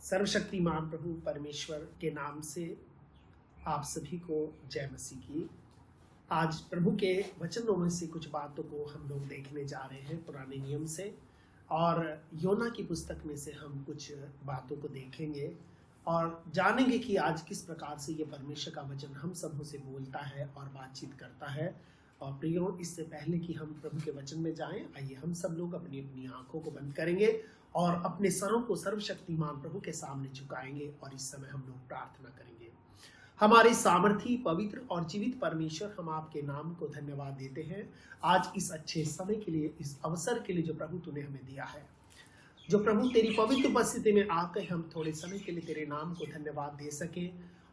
सर्वशक्तिमान प्रभु परमेश्वर के नाम से आप सभी को जय मसीह की। आज प्रभु के वचनों में से कुछ बातों को हम लोग देखने जा रहे हैं पुराने नियम से, और योना की पुस्तक में से हम कुछ बातों को देखेंगे और जानेंगे कि आज किस प्रकार से ये परमेश्वर का वचन हम सबों से बोलता है और बातचीत करता है। और प्रियो, इससे पहले कि हम प्रभु के वचन में जाएं, आइए हम सब लोग अपनी अपनी आंखों को बंद करेंगे और अपने सरों को सर्वशक्तिमान प्रभु के सामने झुकाएंगे और इस समय हम लोग प्रार्थना करेंगे। हमारे सामर्थी, पवित्र और जीवित परमेश्वर, हम आपके नाम को धन्यवाद देते हैं आज इस अच्छे समय के लिए, इस अवसर के लिए जो प्रभु तूने हमें दिया है। जो प्रभु तेरी पवित्र उपस्थिति में आकर हम थोड़े समय के लिए तेरे नाम को धन्यवाद दे सके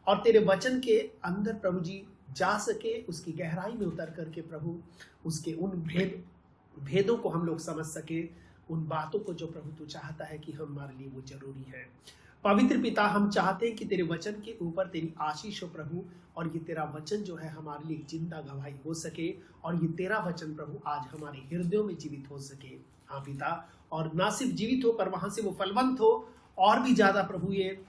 और तेरे वचन के अंदर प्रभु जी जा सके, उसकी गहराई में उतर करके प्रभु उसके उन भेदों को हम लोग समझ सके, उन बातों को जो प्रभु तू चाहता है कि हमारे लिए वो जरूरी है। पवित्र पिता, हम चाहते हैं कि तेरे वचन के ऊपर तेरी आशीष हो प्रभु, और ये तेरा वचन जो है हमारे लिए जिंदा गवाही हो सके, और ये तेरा वचन प्रभु आज हमारे हृदयों में जीवित हो सके। हाँ पिता, और ना सिर्फ जीवित हो पर वहां से वो फलवंत हो और भी ज्यादा प्रभु ये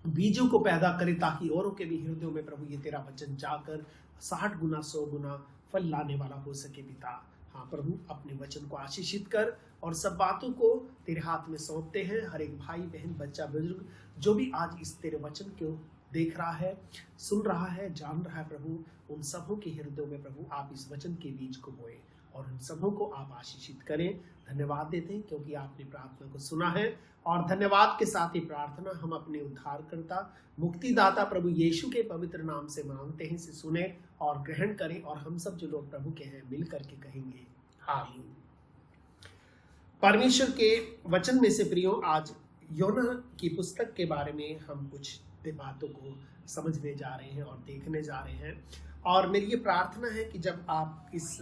बीजों को पैदा करे, ताकि औरों के भी हृदयों में प्रभु ये तेरा वचन जाकर 60 गुना 100 गुना फल लाने वाला हो सके पिता। हाँ प्रभु, अपने वचन को आशीषित कर और सब बातों को तेरे हाथ में सौंपते हैं। हर एक भाई बहन, बच्चा, बुजुर्ग जो भी आज इस तेरे वचन को देख रहा है, सुन रहा है, जान रहा है प्रभु, उन सबों के हृदयों में प्रभु आप इस वचन के बीज को बोए और उन सबों को आप आशीषित करें। धन्यवाद देते हैं क्योंकि आपने प्रार्थना को सुना है, और धन्यवाद के साथ ही प्रार्थना हम अपने उद्धारकर्ता, मुक्तिदाता प्रभु यीशु के पवित्र नाम से मांगते हैं। इसे सुने और ग्रहण करें, और हम सब जो लोग प्रभु के हैं मिल करके कहेंगे आमीन। परमेश्वर के वचन में से प्रियो, आज योना की पुस्तक के बारे में हम कुछ बातों को समझने जा रहे हैं और देखने जा रहे हैं। और मेरी ये प्रार्थना है कि जब आप इस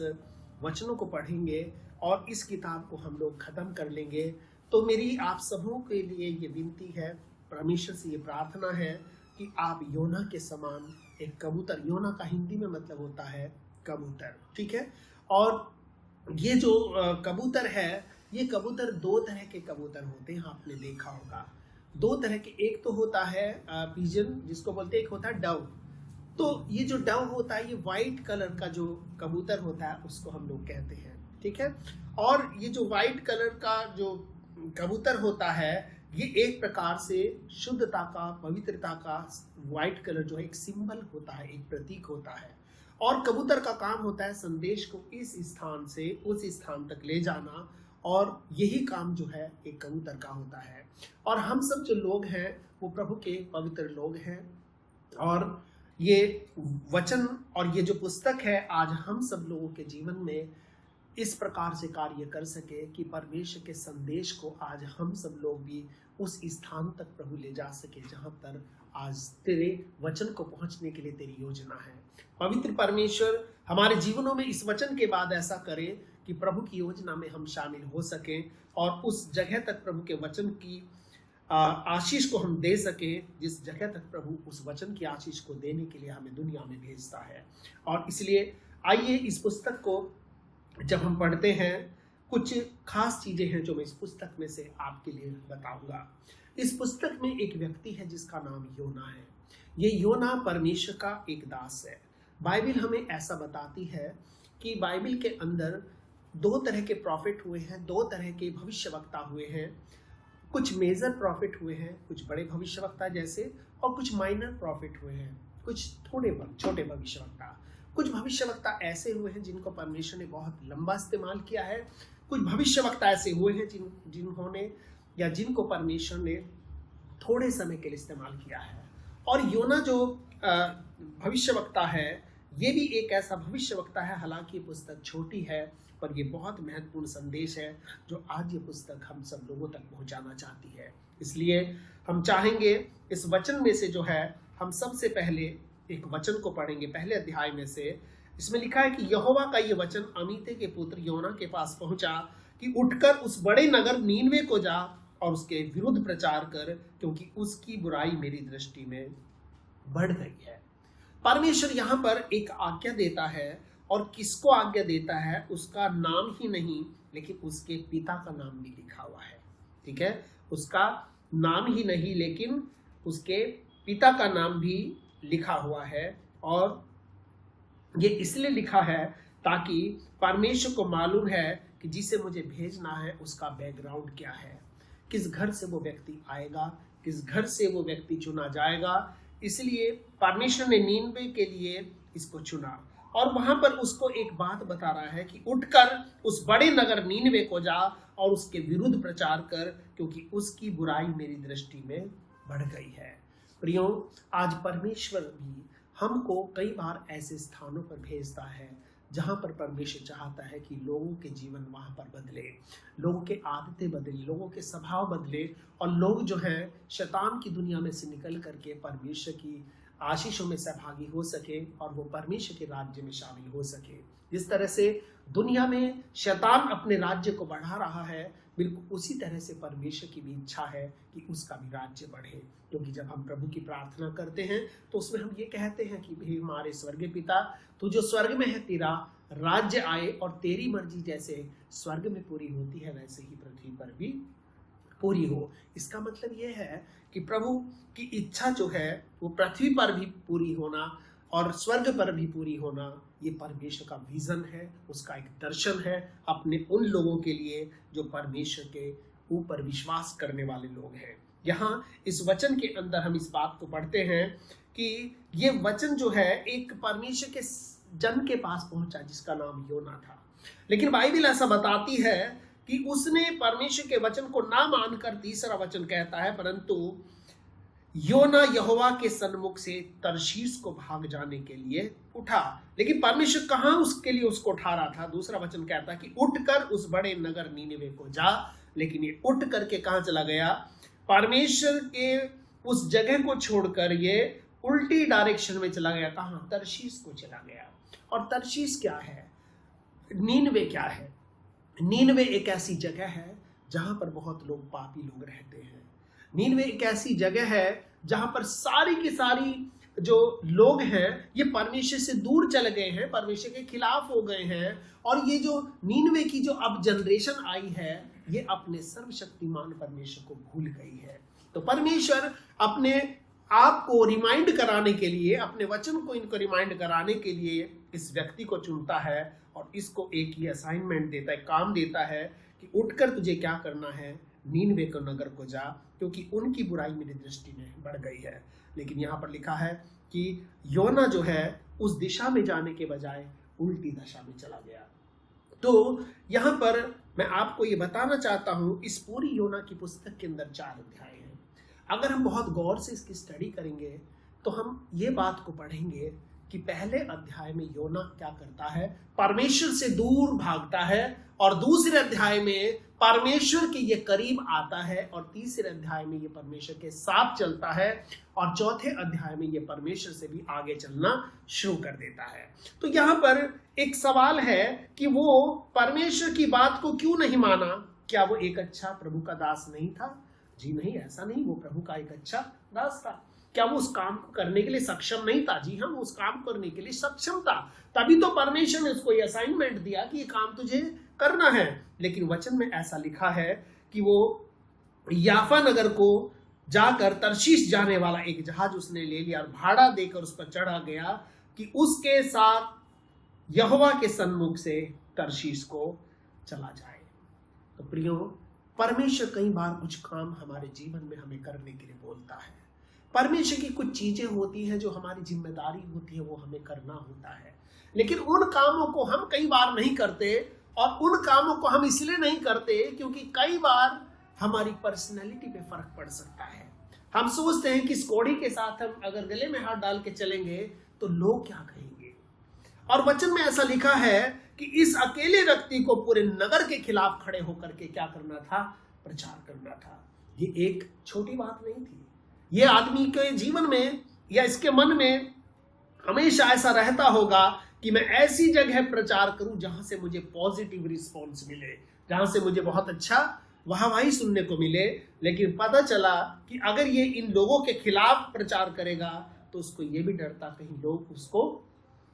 वचनों को पढ़ेंगे और इस किताब को हम लोग खत्म कर लेंगे, तो मेरी आप सबों के लिए ये विनती है, परमेश्वर से ये प्रार्थना है कि आप योना के समान एक कबूतर, योना का हिंदी में मतलब होता है कबूतर, ठीक है। और ये जो कबूतर है, ये कबूतर दो तरह के कबूतर होते हैं, आपने देखा होगा। दो तरह के, एक तो होता है पिजन जिसको बोलते हैं, एक होता है डव। तो ये जो डव होता है, ये व्हाइट कलर का जो कबूतर होता है उसको हम लोग कहते हैं, ठीक है। और ये जो व्हाइट कलर का जो कबूतर होता है, ये एक प्रकार से शुद्धता का, पवित्रता का, व्हाइट कलर जो है एक सिंबल होता है, एक प्रतीक होता है। और कबूतर का काम होता है संदेश को इस स्थान से उस स्थान तक ले जाना, और यही काम जो है एक कबूतर का होता है। और हम सब जो लोग हैं वो प्रभु के पवित्र लोग हैं, और ये वचन और ये जो पुस्तक है आज हम सब लोगों के जीवन में इस प्रकार से कार्य कर सके कि परमेश्वर के संदेश को आज हम सब लोग भी उस स्थान तक प्रभु ले जा सके जहां पर आज तेरे वचन को पहुंचने के लिए तेरी योजना है। पवित्र परमेश्वर हमारे जीवनों में इस वचन के बाद ऐसा करे कि प्रभु की योजना में हम शामिल हो सकें और उस जगह तक प्रभु के वचन की आशीष को हम दे सके जिस जगह तक प्रभु उस वचन की आशीष को देने के लिए हमें दुनिया में भेजता है। और इसलिए आइए इस पुस्तक को जब हम पढ़ते हैं, कुछ खास चीजें हैं जो मैं इस पुस्तक में से आपके लिए बताऊंगा। इस पुस्तक में एक व्यक्ति है जिसका नाम योना है। ये योना परमेश्वर का एक दास है। बाइबल हमें ऐसा बताती है कि बाइबल के अंदर दो तरह के प्रॉफिट हुए हैं, दो तरह के भविष्यवक्ता हुए हैं। कुछ मेजर प्रॉफिट हुए हैं, कुछ बड़े भविष्यवक्ता जैसे, और कुछ माइनर प्रॉफिट हुए हैं, कुछ थोड़े छोटे भविष्यवक्ता। कुछ भविष्यवक्ता ऐसे हुए हैं जिनको परमेश्वर ने बहुत लंबा इस्तेमाल किया है। कुछ भविष्यवक्ता ऐसे हुए हैं जिन्होंने या जिनको परमेश्वर ने थोड़े समय के लिए इस्तेमाल किया है। और योना जो भविष्यवक्ता है, ये भी एक ऐसा भविष्यवक्ता है। हालांकि ये पुस्तक छोटी है, पर ये बहुत महत्वपूर्ण संदेश है जो आज ये पुस्तक हम सब लोगों तक पहुंचाना चाहती है। इसलिए हम चाहेंगे इस वचन में से जो है, हम सबसे पहले एक वचन को पढ़ेंगे पहले अध्याय में से। इसमें लिखा है कि यहोवा का ये वचन अमीते के पुत्र योना के पास पहुंचा कि उठकर उस बड़े नगर नीनवे को जा और उसके विरुद्ध प्रचार कर, क्योंकि उसकी बुराई मेरी दृष्टि में बढ़ गई है। परमेश्वर यहाँ पर एक आज्ञा देता है, और किसको आज्ञा देता है उसका नाम ही नहीं, लेकिन उसके पिता का नाम भी लिखा हुआ है, ठीक है। उसका नाम ही नहीं लेकिन उसके पिता का नाम भी लिखा हुआ है, और ये इसलिए लिखा है ताकि परमेश्वर को मालूम है कि जिसे मुझे भेजना है उसका बैकग्राउंड क्या है, किस घर से वो व्यक्ति आएगा, किस घर से वो व्यक्ति चुना जाएगा। इसलिए परमेश्वर ने नीनवे के लिए इसको चुना, और वहां पर उसको एक बात बता रहा है कि उठकर उस बड़े नगर नीनवे को जा और उसके विरुद्ध प्रचार कर, क्योंकि उसकी बुराई मेरी दृष्टि में बढ़ गई है। प्रियो, आज परमेश्वर भी हमको कई बार ऐसे स्थानों पर भेजता है जहां पर परमेश्वर चाहता है कि लोगों के जीवन वहां पर बदले, लोगों के आदतें बदले, लोगों के स्वभाव बदले, और लोग जो है शैतान की दुनिया में से निकल करके परमेश्वर की आशीषों में सहभागी हो सके और वो परमेश्वर के राज्य में शामिल हो सके। जिस तरह से दुनिया में शैतान अपने राज्य को बढ़ा रहा है, बिल्कुल उसी तरह से परमेश्वर की भी इच्छा है कि उसका भी राज्य बढ़े। क्योंकि जब हम प्रभु की प्रार्थना करते हैं तो उसमें हम ये कहते हैं कि हे हमारे स्वर्गीय पिता, तू जो स्वर्ग में है, तेरा राज्य आए और तेरी मर्जी जैसे स्वर्ग में पूरी होती है वैसे ही पृथ्वी पर भी पूरी हो। इसका मतलब यह है कि प्रभु की इच्छा जो है वो पृथ्वी पर भी पूरी होना और स्वर्ग पर भी पूरी होना, ये परमेश्वर का विजन है, उसका एक दर्शन है अपने उन लोगों के लिए जो परमेश्वर के ऊपर विश्वास करने वाले लोग हैं। यहाँ इस वचन के अंदर हम इस बात को पढ़ते हैं कि ये वचन जो है एक परमेश्वर के जन के पास पहुंचा जिसका नाम योना था। लेकिन बाइबल ऐसा बताती है कि उसने परमेश्वर के वचन को ना मानकर, तीसरा वचन कहता है, परंतु योना यहोवा के सन्मुख से तरशीश को भाग जाने के लिए उठा। लेकिन परमेश्वर कहाँ उसके लिए उसको उठा रहा था? दूसरा वचन कहता है कि उठकर उस बड़े नगर नीनवे को जा। लेकिन ये उठ करके कहाँ चला गया? परमेश्वर के उस जगह को छोड़कर ये उल्टी डायरेक्शन में चला गया। कहाँ? तरशीश को चला गया। और तरशीश क्या है? नीनवे क्या है? नीनवे एक ऐसी जगह है जहां पर बहुत लोग पापी लोग रहते हैं। नीनवे एक ऐसी जगह है जहां पर सारी की सारी जो लोग हैं ये परमेश्वर से दूर चले गए हैं, परमेश्वर के खिलाफ हो गए हैं। और ये जो नीनवे की जो अब जनरेशन आई है ये अपने सर्वशक्तिमान परमेश्वर को भूल गई है। तो परमेश्वर अपने आप को रिमाइंड कराने के लिए, अपने वचन को इनको रिमाइंड कराने के लिए इस व्यक्ति को चुनता है और इसको एक ही असाइनमेंट देता है, काम देता है कि उठकर तुझे क्या करना है, नीनवे को नगर को जा, क्योंकि उनकी बुराई मेरी दृष्टि में बढ़ गई है। लेकिन यहाँ पर लिखा है कि योना जो है उस दिशा में जाने के बजाय उल्टी दिशा में चला गया। तो यहाँ पर मैं आपको ये बताना चाहता हूँ, इस पूरी योना की पुस्तक के अंदर 4 अध्याय हैं। अगर हम बहुत गौर से इसकी स्टडी करेंगे तो हम ये बात को पढ़ेंगे कि पहले अध्याय में योना क्या करता है, परमेश्वर से दूर भागता है, और दूसरे अध्याय में परमेश्वर के ये करीब आता है, और तीसरे अध्याय में ये परमेश्वर के साथ चलता है, और चौथे अध्याय में ये परमेश्वर से भी आगे चलना शुरू कर देता है। तो यहाँ पर एक सवाल है कि वो परमेश्वर की बात को क्यों नहीं माना? क्या वो एक अच्छा प्रभु का दास नहीं था? जी नहीं, ऐसा नहीं। वो प्रभु का एक अच्छा दास था। क्या वो उस काम को करने के लिए सक्षम नहीं था? जी हाँ, उस काम करने के लिए सक्षम था। तभी तो परमेश्वर ने उसको ये असाइनमेंट दिया कि ये काम तुझे करना है। लेकिन वचन में ऐसा लिखा है कि वो याफा नगर को जाकर तरशीश जाने वाला एक जहाज उसने ले लिया और भाड़ा देकर उस पर चढ़ा गया कि उसके साथ यहोवा के सन्मुख से तरशीश को चला जाए। तो प्रियो, परमेश्वर कई बार कुछ काम हमारे जीवन में हमें करने के लिए बोलता है। परमेश्वर की कुछ चीजें होती हैं जो हमारी जिम्मेदारी होती है, वो हमें करना होता है। लेकिन उन कामों को हम कई बार नहीं करते, और उन कामों को हम इसलिए नहीं करते क्योंकि कई बार हमारी पर्सनैलिटी पे फर्क पड़ सकता है। हम सोचते हैं कि इस कोढ़ी के साथ हम अगर गले में हाथ डाल के चलेंगे तो लोग क्या कहेंगे। और वचन में ऐसा लिखा है कि इस अकेले व्यक्ति को पूरे नगर के खिलाफ खड़े होकर के क्या करना था? प्रचार करना था। ये एक छोटी बात नहीं थी। ये आदमी के जीवन में या इसके मन में हमेशा ऐसा रहता होगा कि मैं ऐसी जगह प्रचार करूं जहां से मुझे पॉजिटिव रिस्पॉन्स मिले, जहां से मुझे बहुत अच्छा वाहवाही सुनने को मिले। लेकिन पता चला कि अगर ये इन लोगों के खिलाफ प्रचार करेगा तो उसको ये भी डरता कहीं लोग उसको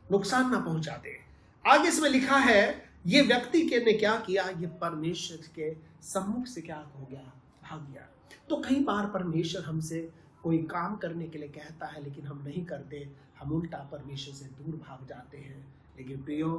नुकसान ना पहुंचा दे। आगे इसमें लिखा है ये व्यक्ति ने क्या किया? ये परमेश्वर के सम्मुख से क्या हो गया? भाग गया। तो कई बार परमेश्वर हमसे कोई काम करने के लिए कहता है लेकिन हम नहीं करते, हम उल्टा परमेश्वर से दूर भाग जाते हैं। लेकिन प्रियो,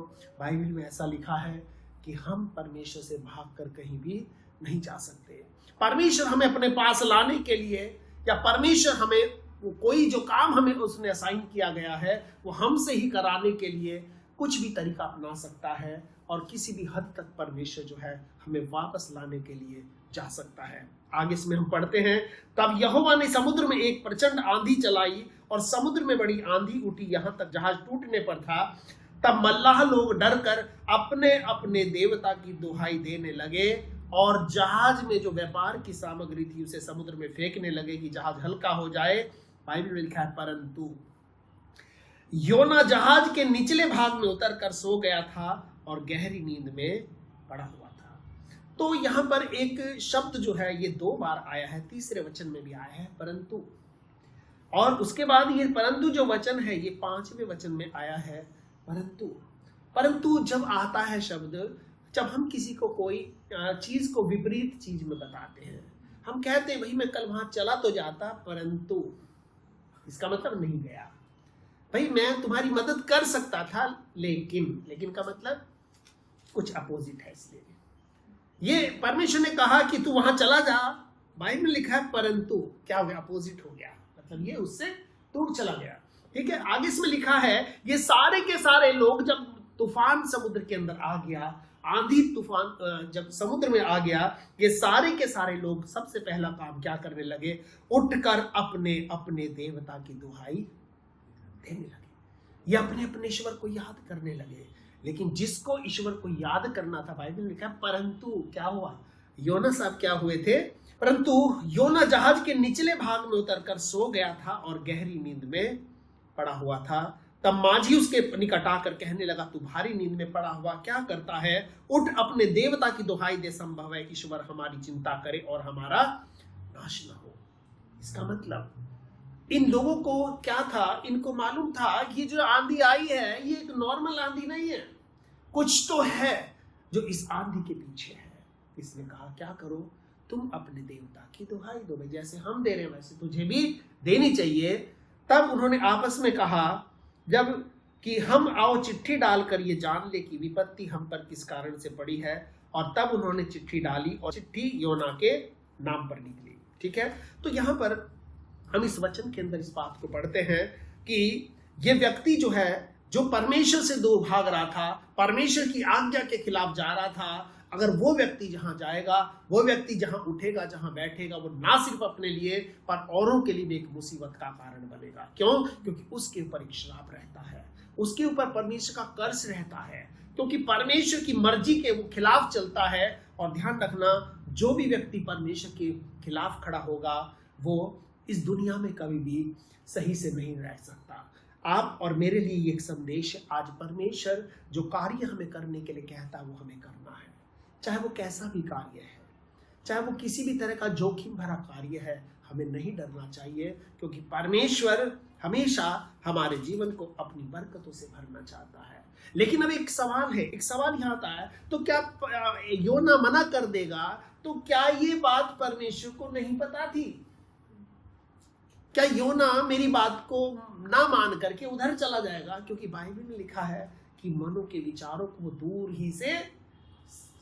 बाइबल में ऐसा लिखा है कि हम परमेश्वर से भागकर कहीं भी नहीं जा सकते। परमेश्वर हमें अपने पास लाने के लिए, या परमेश्वर हमें कोई जो काम हमें उसने असाइन किया गया है वो हमसे ही कराने के लिए कुछ भी तरीका अपना सकता है, और किसी भी हद तक परमेश्वर जो है हमें वापस लाने के लिए जा सकता है। आगे इसमें हम पढ़ते हैं, तब यहोवा ने समुद्र में एक प्रचंड आंधी चलाई और समुद्र में बड़ी आंधी उठी, यहाँ तक जहाज टूटने पर था। तब मल्लाह लोग डरकर अपने अपने देवता की दुहाई देने लगे और जहाज में जो व्यापार की सामग्री थी उसे समुद्र में फेंकने लगे कि जहाज हल्का हो जाए। बाइबल में लिखा है, परंतु योना जहाज के निचले भाग में उतरकर सो गया था और गहरी नींद में पड़ा हुआ था। तो यहाँ पर एक शब्द जो है ये 2 बार आया है, तीसरे वचन में भी आया है परंतु, और उसके बाद ये परंतु जो वचन है ये 5वें वचन में आया है परंतु। परंतु जब आता है शब्द, जब हम किसी को कोई चीज को विपरीत चीज में बताते हैं, हम कहते हैं भाई मैं कल वहां चला तो जाता परंतु, इसका मतलब नहीं गया। भाई मैं तुम्हारी मदद कर सकता था लेकिन का मतलब कुछ अपोजिट है। इसलिए ये परमेश्वर ने कहा कि तू वहां चला जा, बाइबल में लिखा है परंतु क्या हो गया, अपोजिट हो गया, मतलब ये उससे दूर चला गया। ठीक है, आगे इसमें लिखा है ये सारे के सारे लोग, जब तूफान समुद्र के अंदर आ गया, आंधी तूफान जब समुद्र में आ गया, ये सारे के सारे लोग सबसे पहला काम क्या करने लगे, उठकर अपने अपने देवता की दुहाई देने लगे। ये अपने अपने ईश्वर को याद करने लगे। लेकिन जिसको ईश्वर को याद करना था, बाइबल में लिखा है परंतु क्या हुआ, योना साहब क्या हुए थे, परंतु योना जहाज के निचले भाग में उतरकर सो गया था और गहरी नींद में पड़ा हुआ था। तब माझी उसके निकट आकर कहने लगा, तू भारी नींद में पड़ा हुआ क्या करता है, उठ अपने देवता की दुहाई दे, संभव है ईश्वर हमारी चिंता करे और हमारा नाश न हो। इसका मतलब इन लोगों को क्या था, इनको मालूम था कि ये जो आंधी आई है ये एक नॉर्मल आंधी नहीं है, कुछ तो है जो इस आंधी के पीछे है। इसने कहा क्या करो, तुम अपने देवता की दुहाई दो, जैसे हम दे रहे हैं वैसे तुझे भी देनी चाहिए। तब उन्होंने आपस में कहा, जब कि हम आओ चिट्ठी डालकर ये जान ले कि विपत्ति हम पर किस कारण से पड़ी है। और तब उन्होंने चिट्ठी डाली और चिट्ठी योना के नाम पर निकली। ठीक है, तो यहाँ पर हम इस वचन के अंदर इस बात को पढ़ते हैं कि ये व्यक्ति जो है, जो परमेश्वर से दूर भाग रहा था, परमेश्वर की आज्ञा के खिलाफ जा रहा था, अगर वो व्यक्ति जहां जाएगा, वो व्यक्ति जहां उठेगा, जहां बैठेगा, वो ना सिर्फ अपने लिए पर औरों के लिए भी एक मुसीबत का कारण बनेगा। क्यों? क्योंकि उसके ऊपर एक श्राप रहता है, उसके ऊपर परमेश्वर का कर्ज रहता है, क्योंकि परमेश्वर की मर्जी के वो खिलाफ चलता है। और ध्यान रखना, जो भी व्यक्ति परमेश्वर के खिलाफ खड़ा होगा वो इस दुनिया में कभी भी सही से नहीं रह सकता। आप और मेरे लिए एक संदेश है, आज परमेश्वर जो कार्य हमें करने के लिए कहता है वो हमें करना है, चाहे वो कैसा भी कार्य है, चाहे वो किसी भी तरह का जोखिम भरा कार्य है, हमें नहीं डरना चाहिए, क्योंकि परमेश्वर हमेशा हमारे जीवन को अपनी बरकतों से भरना चाहता है। लेकिन अब एक सवाल है, एक सवाल यहाँ आता है, तो क्या योना मना कर देगा? तो क्या ये बात परमेश्वर को नहीं पता थी? क्या योना मेरी बात को ना मान करके उधर चला जाएगा? क्योंकि बाइबल में लिखा है कि मनो के विचारों को दूर ही से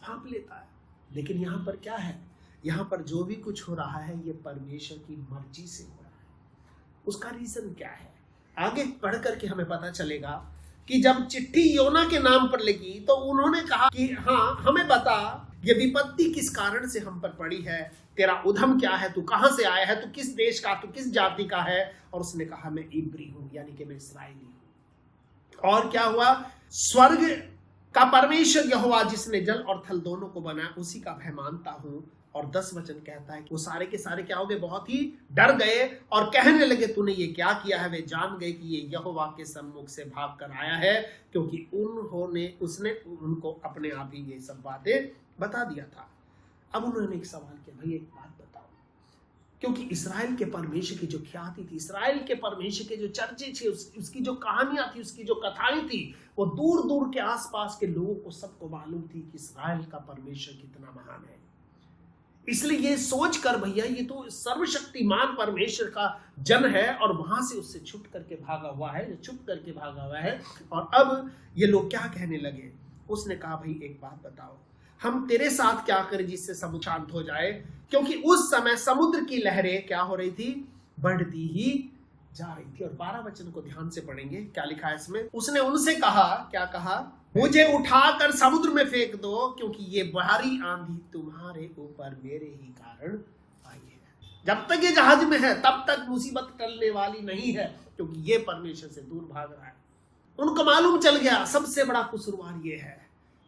भांप लेता है। लेकिन यहाँ पर क्या है, यहाँ पर जो भी कुछ हो रहा है ये परमेश्वर की मर्जी से हो रहा है। उसका रीजन क्या है, आगे पढ़ करके हमें पता चलेगा कि जब चिट्ठी योना के नाम पर लिखी तो उन्होंने कहा कि हाँ हमें बता ये विपत्ति किस कारण से हम पर पड़ी है, तेरा उधम क्या है, तू कहां से आया है, तू किस देश का, तू किस जाति का है। और उसने कहा मैं इब्री हूं, यानी कि मैं इस्राएली हूं। और क्या हुआ, स्वर्ग का परमेश्वर यहोवा जिसने जल और थल दोनों को बनाया उसी का भय मानता हूं। और 10 वचन कहता है कि वो सारे के सारे क्या हो गए, बहुत ही डर गए और कहने लगे तूने ये क्या किया है। वे जान गए कि ये यहोवा के सम्मुख से भाग कर आया है, क्योंकि उसने उनको अपने आप ही ये सब बातें बता दिया था। अब उन्होंने एक सवाल किया, भाई एक बात बताओ, क्योंकि इस्राएल के परमेश्वर की जो ख्याति थी, इस्राएल के परमेश्वर के जो चर्चे थे, उसकी जो कहानियां थी, उसकी जो कथाएं थी, वो दूर दूर के आसपास के लोगों को सबको मालूम थी कि इस्राएल का परमेश्वर कितना महान है। इसलिए ये सोच कर भैया ये तो सर्वशक्तिमान परमेश्वर का जन है और वहां से उससे छुप करके भागा हुआ है, जो छुप करके भागा हुआ है। और अब ये लोग क्या कहने लगे, उसने कहा भाई एक बात बताओ, हम तेरे साथ क्या करें जिससे समुद्र शांत हो जाए, क्योंकि उस समय समुद्र की लहरें क्या हो रही थी, बढ़ती ही जा रही थी। और 12 वचन को ध्यान से पढ़ेंगे, क्या लिखा है इसमें। उसने उनसे कहा, क्या कहा, मुझे उठाकर समुद्र में फेंक दो, क्योंकि ये भारी आंधी तुम्हारे ऊपर मेरे ही कारण आई है। जब तक ये जहाज में है तब तक मुसीबत टलने वाली नहीं है, क्योंकि ये परमेश्वर से दूर भाग रहा है। उनको मालूम चल गया सबसे बड़ा कसूरवार ये है,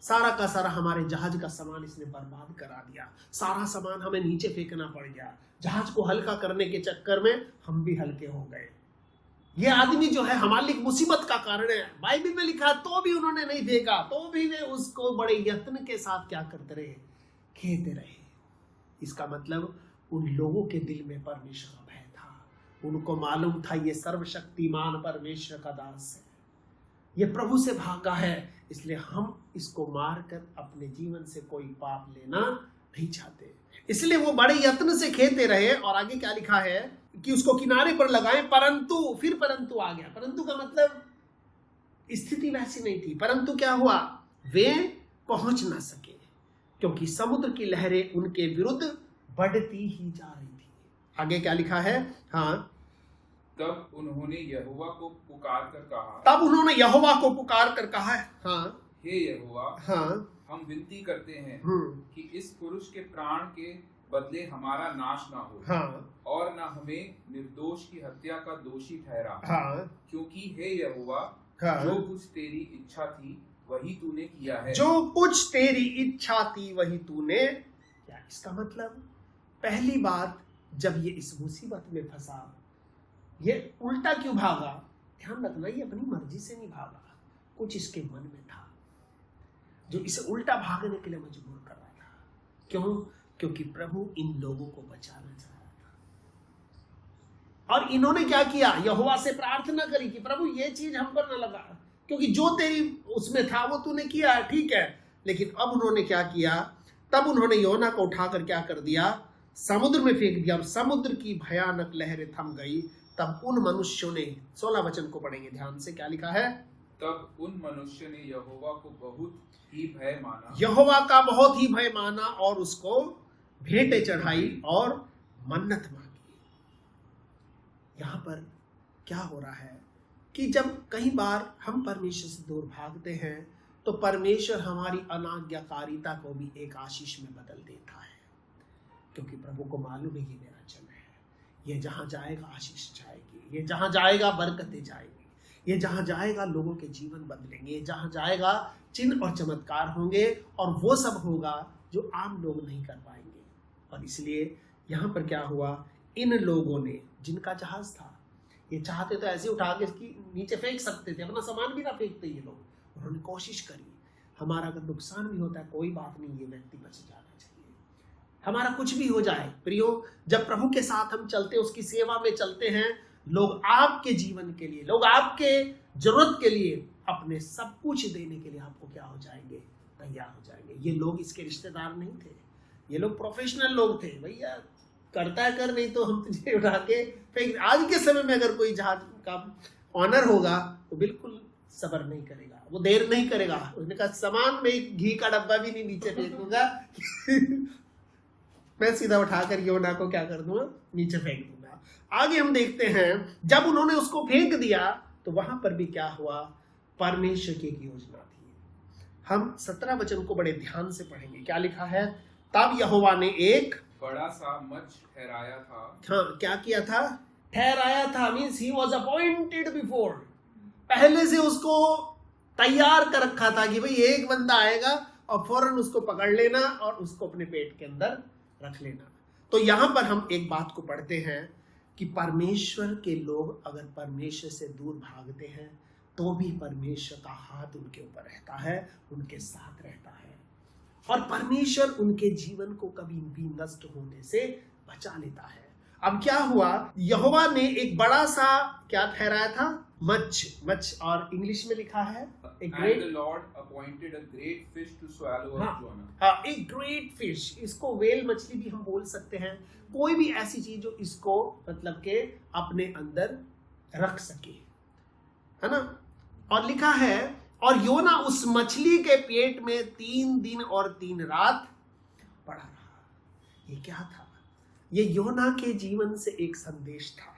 सारा का सारा हमारे जहाज का सामान इसने बर्बाद करा दिया, सारा सामान हमें नीचे फेंकना पड़ गया, जहाज को हल्का करने के चक्कर में हम भी हल्के हो गए। ये आदमी जो है हमारे लिए मुसीबत का कारण है। बाइबल में लिखा तो भी उन्होंने नहीं फेंका, तो भी वे उसको बड़े यत्न के साथ क्या करते रहे, खेते रहे। इसका मतलब उन लोगों के दिल में परमेश्वर का भय था, उनको मालूम था ये सर्वशक्तिमान परमेश्वर का दास है, ये प्रभु से भागा है, इसलिए हम इसको मारकर अपने जीवन से कोई पाप लेना नहीं चाहते। इसलिए वो बड़े यत्न से खेते रहे। और आगे क्या लिखा है कि उसको किनारे पर लगाएं, परंतु फिर परंतु आ गया। परंतु का मतलब स्थिति वैसी नहीं थी, परंतु क्या हुआ, वे पहुंच ना सके, क्योंकि समुद्र की लहरें उनके विरुद्ध बढ़ती ही जा रही थी। आगे क्या लिखा है, हाँ, तब उन्होंने यहोवा को पुकार कर कहा, तब उन्होंने यहोवा को पुकार कर कहा, हाँ, हे यहोवा, हाँ, हम विनती करते हैं कि इस पुरुष के प्राण के बदले हमारा नाश ना हो, हाँ, और न हमें निर्दोष की हत्या का दोषी ठहरा, हाँ, क्योंकि हे यहोवा, हाँ, जो कुछ तेरी इच्छा थी वही तूने किया है। जो कुछ तेरी इच्छा थी वही तूने किया। इसका मतलब पहली बात, जब ये इस मुसीबत में फंसा, ये उल्टा क्यों भागा, ध्यान रखना, ये अपनी मर्जी से नहीं भागा, कुछ इसके मन में था जो इसे उल्टा भागने के लिए मजबूर कर रहा था। क्यों, क्योंकि प्रभु इन लोगों को बचाना चाह रहा था। और इन्होंने क्या किया, यहोवा से प्रार्थना करी कि प्रभु ये चीज हम पर न लगा, क्योंकि जो तेरी उसमें था वो तूने किया, ठीक है। लेकिन अब उन्होंने क्या किया, तब उन्होंने योना को उठाकर क्या कर दिया, समुद्र में फेंक दिया, और समुद्र की भयानक लहरें थम गई। तब उन मनुष्यों ने, 16 वचन को पढ़ेंगे ध्यान से, क्या लिखा है, तब उन मनुष्य ने यहोवा को बहुत ही भय माना, यहोवा का बहुत ही भय माना, और उसको भेंटें चढ़ाई और मन्नत मांगी। यहां पर क्या हो रहा है कि जब कई बार हम परमेश्वर से दूर भागते हैं तो परमेश्वर हमारी अनाज्ञाकारिता को भी एक आशीष में बदल देता है, क्योंकि प्रभु को मालूम है ये मेरा जन है, ये जहां जाएगा आशीष जाएगी, ये जहां जाएगा बरकतें जाएगी, ये जहां जाएगा लोगों के जीवन बदलेंगे, जहां जाएगा चिन्ह और चमत्कार होंगे, और वो सब होगा जो आम लोग नहीं कर पाएंगे। और इसलिए यहाँ पर क्या हुआ, इन लोगों ने, जिनका जहाज था, ये चाहते तो ऐसे उठा के इसकी नीचे फेंक सकते थे, अपना सामान भी ना फेंकते ये लोग, उन्होंने कोशिश करी, हमारा अगर नुकसान भी होता है कोई बात नहीं, ये व्यक्ति बच जाना चाहिए, हमारा कुछ भी हो जाए। प्रियो, जब प्रभु के साथ हम चलते, उसकी सेवा में चलते हैं, लोग आपके जीवन के लिए, लोग आपके जरूरत के लिए अपने सब कुछ देने के लिए आपको क्या हो जाएंगे, तैयार हो जाएंगे। ये लोग इसके रिश्तेदार नहीं थे, ये लोग प्रोफेशनल लोग थे। भैया करता है कर, नहीं तो हम तुझे उठा के फेंक। आज के समय में अगर कोई जहाज का ऑनर होगा तो बिल्कुल सब्र नहीं करेगा, वो देर नहीं करेगा, उसने कहा सामान में घी का डब्बा भी नहीं नीचे फेंकूंगा मैं सीधा उठाकर योना को क्या कर दूंगा, नीचे फेंक दूंगा। आगे हम देखते हैं, जब उन्होंने उसको फेंक दिया तो वहां पर भी क्या हुआ, परमेश्वर की एक योजना थी। हम 17 वचन को बड़े ध्यान से पढ़ेंगे, क्या लिखा है, तब यहोवा ने एक बड़ा सा मच्छ ठहराया था। हाँ, क्या किया था, ठहराया था, means he was appointed before, पहले से उसको तैयार कर रखा था कि भाई एक बंदा आएगा और फौरन उसको पकड़ लेना और उसको अपने पेट के अंदर रख लेना। तो यहां पर हम एक बात को पढ़ते हैं कि परमेश्वर के लोग अगर परमेश्वर से दूर भागते हैं तो भी परमेश्वर का हाथ उनके ऊपर रहता है, उनके साथ रहता है, और परमेश्वर उनके जीवन को कभी भी नष्ट होने से बचा लेता है। अब क्या हुआ, यहोवा ने एक बड़ा सा क्या ठहराया था, मच्छ, और इंग्लिश में लिखा है And the Lord appointed a great fish to swallow up Jonah. हाँ, एक ग्रेट फिश, इसको वेल मछली भी हम बोल सकते हैं, कोई भी ऐसी चीज जो इसको मतलब के अपने अंदर रख सके, है ना। और लिखा है और योना उस मछली के पेट में 3 दिन और 3 रात पड़ा रहा। ये क्या था? ये योना के जीवन से एक संदेश था,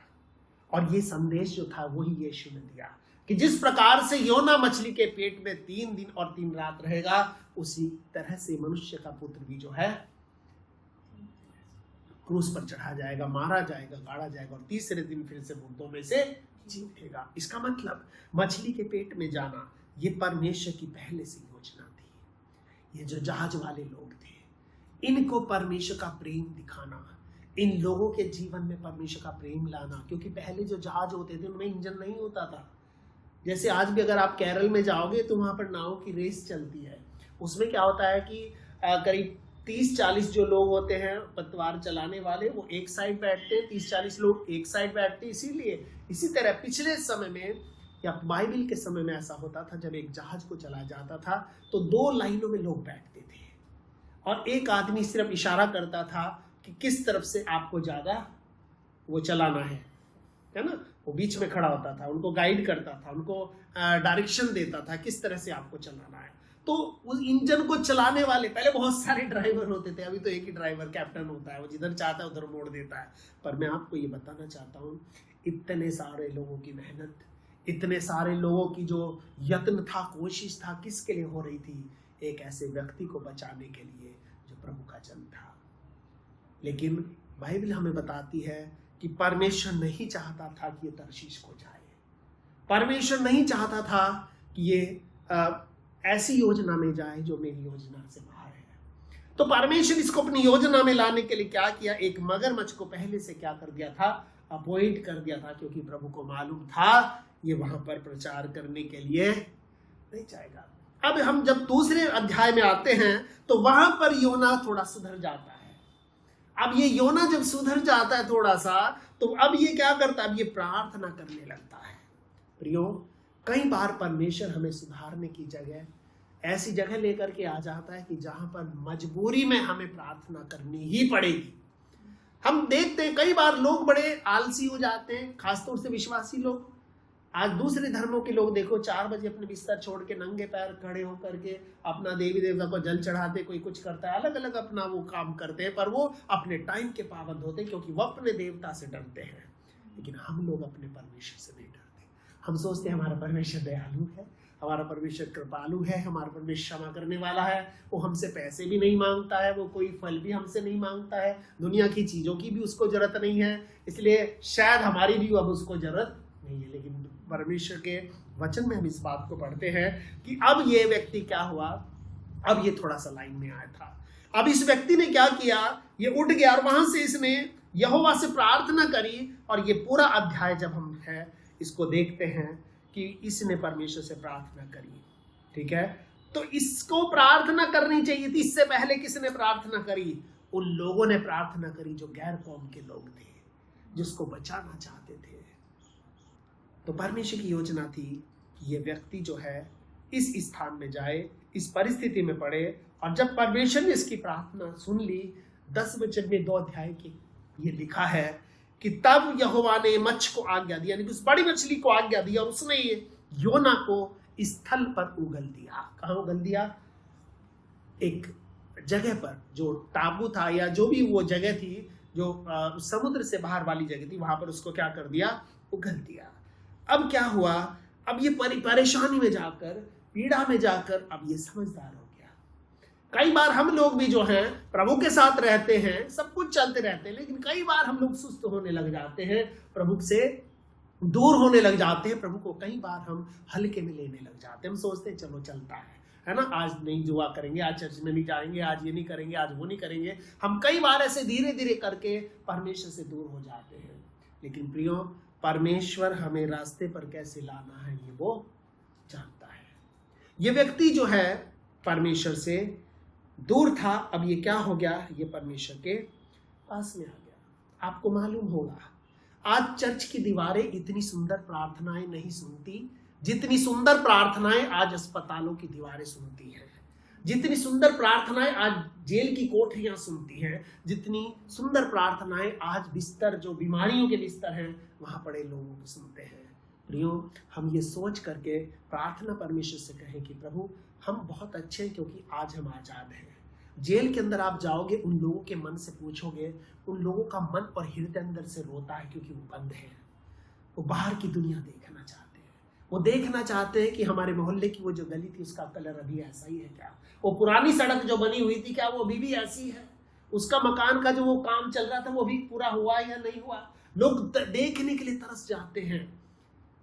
और ये संदेश जो था वही यीशु ने दिया कि जिस प्रकार से योना मछली के पेट में 3 दिन और 3 रात रहेगा, उसी तरह से मनुष्य का पुत्र भी जो है क्रूस पर चढ़ा जाएगा, मारा जाएगा, गाड़ा जाएगा, और तीसरे दिन फिर से मुर्दों में से जी उठेगा। इसका मतलब मछली के पेट में जाना ये परमेश्वर की पहले से योजना थी। ये जो जहाज वाले लोग थे, इनको परमेश्वर का प्रेम दिखाना, इन लोगों के जीवन में परमेश्वर का प्रेम लाना, क्योंकि पहले जो जहाज होते थे उनमें इंजन नहीं होता था। जैसे आज भी अगर आप केरल में जाओगे तो वहां पर नाव की रेस चलती है। उसमें क्या होता है कि करीब 30-40 जो लोग होते हैं पतवार चलाने वाले, वो एक साइड बैठते हैं, 30-40 लोग एक साइड बैठते हैं। इसीलिए इसी तरह पिछले समय में या बाइबल के समय में ऐसा होता था, जब एक जहाज को चलाया जाता था तो 2 लाइनों में लोग बैठते थे, और एक आदमी सिर्फ इशारा करता था कि किस तरफ से आपको ज्यादा वो चलाना है ना। वो बीच में खड़ा होता था, उनको गाइड करता था, उनको डायरेक्शन देता था किस तरह से आपको चलाना है। तो उस इंजन को चलाने वाले, पहले बहुत सारे ड्राइवर होते थे, अभी तो एक ही ड्राइवर कैप्टन होता है, वो जिधर चाहता है उधर मोड़ देता है। पर मैं आपको ये बताना चाहता हूँ, इतने सारे लोगों की मेहनत, इतने सारे लोगों की जो यत्न था, कोशिश था, किसके लिए हो रही थी? एक ऐसे व्यक्ति को बचाने के लिए जो प्रभु का जन था। लेकिन बाइबल हमें बताती है कि परमेश्वर नहीं चाहता था कि ये तर्शीश को जाए। परमेश्वर नहीं चाहता था कि ये ऐसी योजना में जाए जो मेरी योजना से बाहर है। तो परमेश्वर इसको अपनी योजना में लाने के लिए क्या किया? एक मगरमच्छ को पहले से क्या कर दिया था? अपॉइंट कर दिया था, क्योंकि प्रभु को मालूम था ये वहां पर प्रचार करने के लिए नहीं जाएगा। अब हम जब दूसरे अध्याय में आते हैं तो वहां पर योना थोड़ा सुधर जाता है। अब ये योना जब सुधर जाता है थोड़ा सा, तो अब ये क्या करता है? अब ये प्रार्थना करने लगता है। प्रियो, कई बार परमेश्वर हमें सुधारने की जगह ऐसी जगह लेकर के आ जाता है कि जहां पर मजबूरी में हमें प्रार्थना करनी ही पड़ेगी। हम देखते हैं कई बार लोग बड़े आलसी हो जाते हैं, खासतौर से विश्वासी लोग। आज दूसरे धर्मों के लोग देखो, 4 बजे अपने बिस्तर छोड़ के नंगे पैर खड़े होकर के अपना देवी देवता को जल चढ़ाते, कोई कुछ करता है, अलग अलग अपना वो काम करते हैं, पर वो अपने टाइम के पाबंद होते हैं, क्योंकि वो अपने देवता से डरते हैं। लेकिन हम लोग अपने परमेश्वर से नहीं डरते। हम सोचते हैं हमारा परमेश्वर दयालु है, हमारा परमेश्वर कृपालु है, हमारा परमेश्वर क्षमा करने वाला है, वो हमसे पैसे भी नहीं मांगता है, वो कोई फल भी हमसे नहीं मांगता है, दुनिया की चीजों की भी उसको जरूरत नहीं है, इसलिए शायद हमारी भी अब उसको जरूरत नहीं है। लेकिन परमेश्वर के वचन में हम इस बात को पढ़ते हैं कि अब ये व्यक्ति क्या हुआ? अब ये थोड़ा सा लाइन में आया था। अब इस व्यक्ति ने क्या किया? ये उठ गया और वहां से इसने यहोवा से प्रार्थना करी। और ये पूरा अध्याय जब हम है इसको देखते हैं कि इसने परमेश्वर से प्रार्थना करी, ठीक है। तो इसको प्रार्थना करनी चाहिए थी। इससे पहले किसने प्रार्थना करी? उन लोगों ने प्रार्थना करी जो गैर कौम के लोग थे, जिसको बचाना चाहते थे। तो परमेश्वर की योजना थी कि ये व्यक्ति जो है इस स्थान में जाए, इस परिस्थिति में पड़े। और जब परमेश्वर ने इसकी प्रार्थना सुन ली, 10 वचन में 2 अध्याय की ये लिखा है कि तब यहोवा ने मच्छ को आज्ञा दी, यानी कि उस बड़ी मछली को आज्ञा दिया, और उसने ये योना को स्थल पर उगल दिया। कहाँ उगल दिया? एक जगह पर, जो टापू था या जो भी वो जगह थी, जो समुद्र से बाहर वाली जगह थी, वहां पर उसको क्या कर दिया? उगल दिया। अब क्या हुआ? अब ये परेशानी में जाकर, पीड़ा में जाकर, अब ये समझदार हो गया। कई बार हम लोग भी जो हैं प्रभु के साथ रहते हैं, सब कुछ चलते रहते हैं, लेकिन कई बार हम लोग सुस्त होने लग जाते हैं, प्रभु से दूर होने लग जाते हैं, प्रभु को कई बार हम हल्के में लेने लग जाते हैं। हम सोचते हैं चलो चलता है ना, आज नहीं दुआ करेंगे, आज चर्च में नहीं जाएंगे, आज ये नहीं करेंगे, आज वो नहीं करेंगे। हम कई बार ऐसे धीरे धीरे करके परमेश्वर से दूर हो जाते हैं। लेकिन प्रियो, परमेश्वर हमें रास्ते पर कैसे लाना है ये वो जानता है। ये व्यक्ति जो है परमेश्वर से दूर था, अब ये क्या हो गया? ये परमेश्वर के पास में आ गया। आपको मालूम होगा आज चर्च की दीवारें इतनी सुंदर प्रार्थनाएं नहीं सुनती, जितनी सुंदर प्रार्थनाएं आज अस्पतालों की दीवारें सुनती हैं, जितनी सुंदर प्रार्थनाएं आज जेल की कोठरियां सुनती हैं, जितनी सुंदर प्रार्थनाएं आज बिस्तर, जो बीमारियों के बिस्तर हैं, वहां पड़े लोगों की सुनते हैं। प्रियो, हम ये सोच करके प्रार्थना परमेश्वर से कहें कि प्रभु हम बहुत अच्छे हैं क्योंकि आज हम आजाद हैं। जेल के अंदर आप जाओगे, उन लोगों के मन से पूछोगे, उन लोगों का मन और हृदय अंदर से रोता है क्योंकि वो बंद है। वो बाहर की दुनिया देखना चाहते हैं, वो देखना चाहते हैं कि हमारे मोहल्ले की वो जो गली थी उसका कलर अभी ऐसा ही है क्या, वो पुरानी सड़क जो बनी हुई थी क्या वो अभी भी ऐसी है, उसका मकान का जो वो काम चल रहा था वो भी पूरा हुआ या नहीं हुआ। लोग देखने के लिए तरस जाते हैं।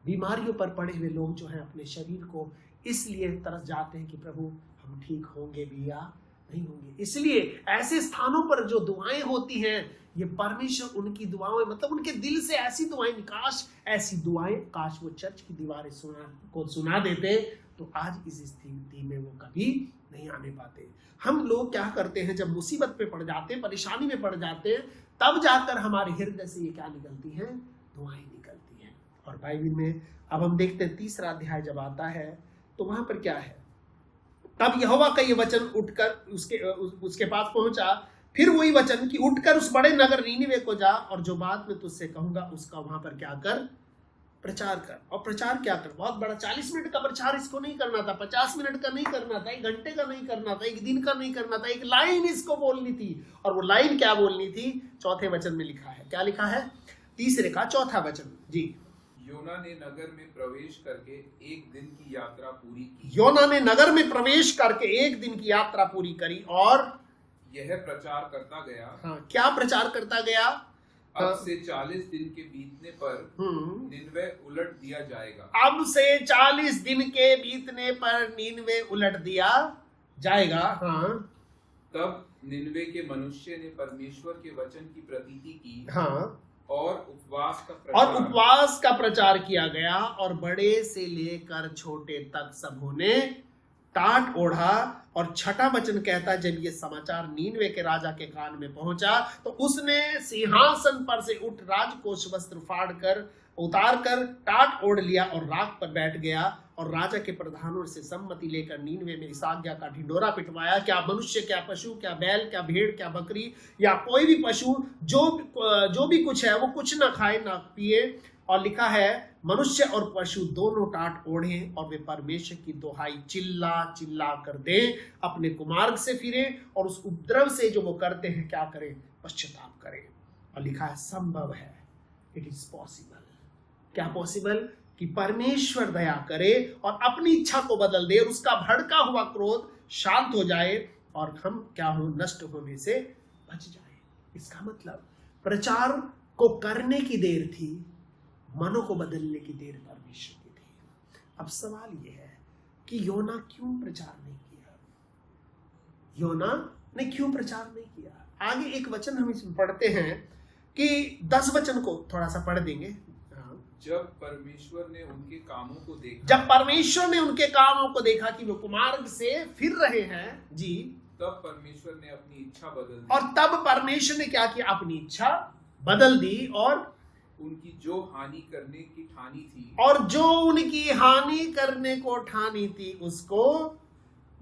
बीमारियों पर पड़े हुए लोग जो हैं अपने शरीर को इसलिए तरस जाते हैं कि प्रभु हम ठीक होंगे भी या नहीं होंगे। इसलिए ऐसे स्थानों पर जो दुआएं होती हैं, ये परमेश्वर उनकी दुआएं, मतलब उनके दिल से ऐसी दुआएं, काश ऐसी दुआएं, काश वो चर्च की दीवारें सुना देते, तो आज इस स्थिति में वो कभी नहीं आने पाते। हम लोग क्या करते हैं, जब मुसीबत पे पड़ जाते हैं, परेशानी में पड़ जाते हैं, तब जाकर हमारे हृदय से ये क्या निकलती हैं, दुआएं निकलती हैं। और बाइबल में अब हम देखते हैं 3रा अध्याय जब आता है तो वहां पर क्या है, तब यहोवा का ये वचन उठकर उसके पास पहुंचा, फिर वही वचन कि उठकर उस बड़े नगर नीनिवे को जा और जो बात मैं तुझसे कहूंगा उसका वहां पर क्या कर, प्रचार कर। और प्रचार क्या कर, बहुत बड़ा 40 मिनट का प्रचार इसको नहीं करना था, 50 मिनट का नहीं करना था, 1 घंटे का नहीं करना था, 1 दिन का नहीं करना था, एक लाइन इसको बोलनी थी। और वो लाइन क्या बोलनी थी, 4थे वचन में लिखा है। क्या लिखा है, 3रे का 4था वचन जी। योना ने नगर में प्रवेश करके 1 दिन की यात्रा पूरी की। योना ने नगर में प्रवेश करके 1 दिन की यात्रा पूरी करी और यह प्रचार करता गया। हाँ, क्या प्रचार करता गया, अब से 40 दिन के बीतने पर निनवे उलट दिया जाएगा। अब से 40 दिन के बीतने पर निनवे उलट दिया जाएगा। हाँ, तब निनवे के मनुष्य ने परमेश्वर के वचन की प्रतीति की। हाँ, और उपवास का प्रचार किया गया और बड़े से लेकर छोटे तक सबों ने टाट ओढ़ा। और 6ठा वचन कहता है, जब ये समाचार नीनवे के राजा के कान में पहुंचा तो उसने सिंहासन पर से उठ राजकोष वस्त्र फाड़ कर उतार कर टाट ओढ़ लिया और राख पर बैठ गया और राजा के प्रधानों से सम्मति लेकर नीनवे में इस आज्ञा का ढिंडोरा पिटवाया, क्या मनुष्य, क्या पशु, क्या बैल, क्या भेड़, क्या बकरी या कोई भी पशु जो भी कुछ है वो कुछ ना खाए ना पिए। और लिखा है, मनुष्य और पशु दोनों टाट ओढ़े और वे परमेश्वर की दोहाई चिल्ला चिल्ला कर दे, अपने कुमार्ग से फिरे और उस उपद्रव से जो वो करते हैं क्या करें, पश्चाताप करें। और लिखा है, संभव है, इट इज पॉसिबल। क्या पॉसिबल, कि परमेश्वर दया करे और अपनी इच्छा को बदल दे, उसका भड़का हुआ क्रोध शांत हो जाए और हम क्या हो, नष्ट होने से बच जाए। इसका मतलब प्रचार को करने की देर थी, मनों को बदलने की देर परमेश्वर की थी। अब सवाल यह है कि योना क्यों प्रचार नहीं किया, योना ने क्यों प्रचार नहीं किया। आगे एक वचन हम इसमें पढ़ते हैं कि 10 वचन को थोड़ा सा पढ़ देंगे। जब परमेश्वर ने उनके कामों को देखा, जब परमेश्वर ने उनके कामों को देखा कि वो कुमार्ग से फिर रहे हैं जी, तब परमेश्वर ने अपनी इच्छा बदल दी। और तब परमेश्वर ने क्या किया, अपनी इच्छा बदल दी और उनकी जो हानि करने की ठानी थी, और जो उनकी हानि करने को ठानी थी उसको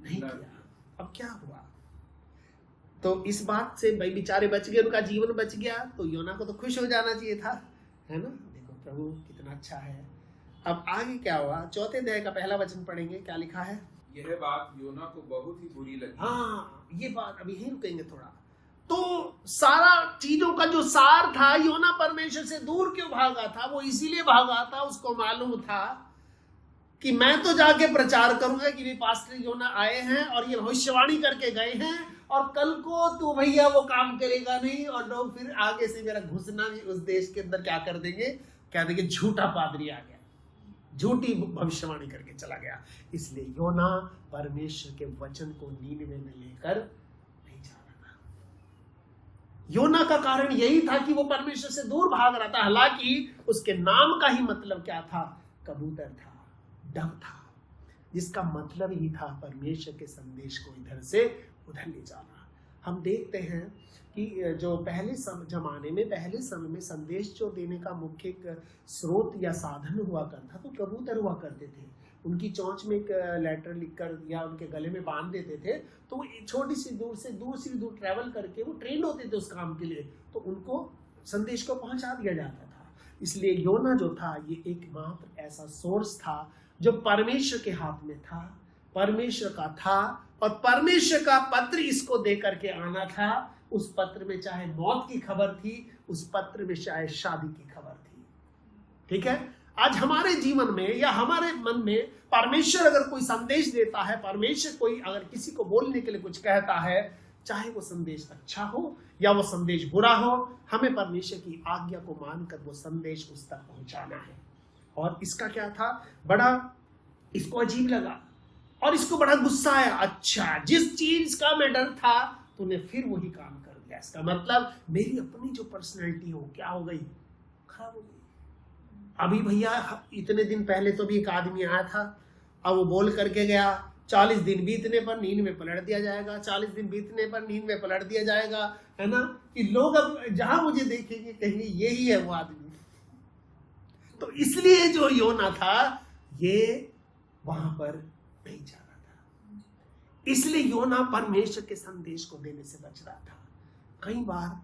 नहीं किया। अब क्या हुआ, तो इस बात से भाई बेचारे बच गए, उनका जीवन बच गया, तो योना को तो खुश हो जाना चाहिए था, है ना। प्रभु कितना अच्छा है। अब आगे क्या हुआ, 4थे अध्याय का पहला वचन पढ़ेंगे। क्या लिखा है, यह बात योना को बहुत ही बुरी लगी। हाँ, ये बात अभी ही रुकेंगे थोड़ा। तो सारा चीजों का जो सार था, योना परमेश्वर से दूर क्यों भागा था, वो इसीलिए भागा था, उसको मालूम था कि मैं तो जाके प्रचार करूंगा कि वे पास्टर योना आए हैं और ये भविष्यवाणी करके गए हैं और कल को तो भैया वो काम करेगा नहीं और लोग फिर आगे से मेरा घुसना भी उस देश के अंदर क्या कर देंगे, क्या देंगे, झूठा पादरी आ गया, झूठी भविष्यवाणी करके चला गया। इसलिए योना परमेश्वर के वचन को नीनिवे में लेकर नहीं जा रहा था। योना का कारण यही था कि वो परमेश्वर से दूर भाग रहा था। हालांकि उसके नाम का ही मतलब क्या था, कबूतर था, डव था, जिसका मतलब ही था परमेश्वर के संदेश को इधर से उधर ले जाना। हम देखते हैं कि जो पहले जमाने में, पहले समय में संदेश जो देने का मुख्य एक स्रोत या साधन हुआ करता तो कबूतर हुआ करते थे। उनकी चोंच में एक लेटर लिखकर या उनके गले में बांध देते थे, तो वो छोटी सी दूर से दूर ट्रैवल करके वो ट्रेंड होते थे उस काम के लिए, तो उनको संदेश को पहुंचा दिया जाता था। इसलिए योना जो था ये एकमात्र ऐसा सोर्स था जो परमेश्वर के हाथ में था, परमेश्वर का था, और परमेश्वर का पत्र इसको दे करके आना था। उस पत्र में चाहे मौत की खबर थी, उस पत्र में चाहे शादी की खबर थी। ठीक है, आज हमारे जीवन में या हमारे मन में परमेश्वर अगर कोई संदेश देता है, परमेश्वर कोई अगर किसी को बोलने के लिए कुछ कहता है, चाहे वो संदेश अच्छा हो या वो संदेश बुरा हो, हमें परमेश्वर की आज्ञा को मानकर वो संदेश उस तक पहुंचाना है। और इसका क्या था, बड़ा इसको अजीब लगा और इसको बड़ा गुस्सा आया। अच्छा, जिस चीज का मैं डर था तूने फिर वही काम कर दिया। इसका मतलब मेरी अपनी जो पर्सनैलिटी हो क्या हो गई, खराब हो गई। अभी भैया इतने दिन पहले तो भी एक आदमी आया था, अब वो बोल करके गया 40 दिन बीतने पर नींद में पलट दिया जाएगा, 40 दिन बीतने पर नींद में पलट दिया जाएगा, है ना, कि लोग अब जहां मुझे देखेंगे कहेंगे यही है वो आदमी। तो इसलिए जो योना था ये वहां पर नहीं जा रहा था, इसलिए योना परमेश्वर के संदेश को देने से बच रहा था। कई बार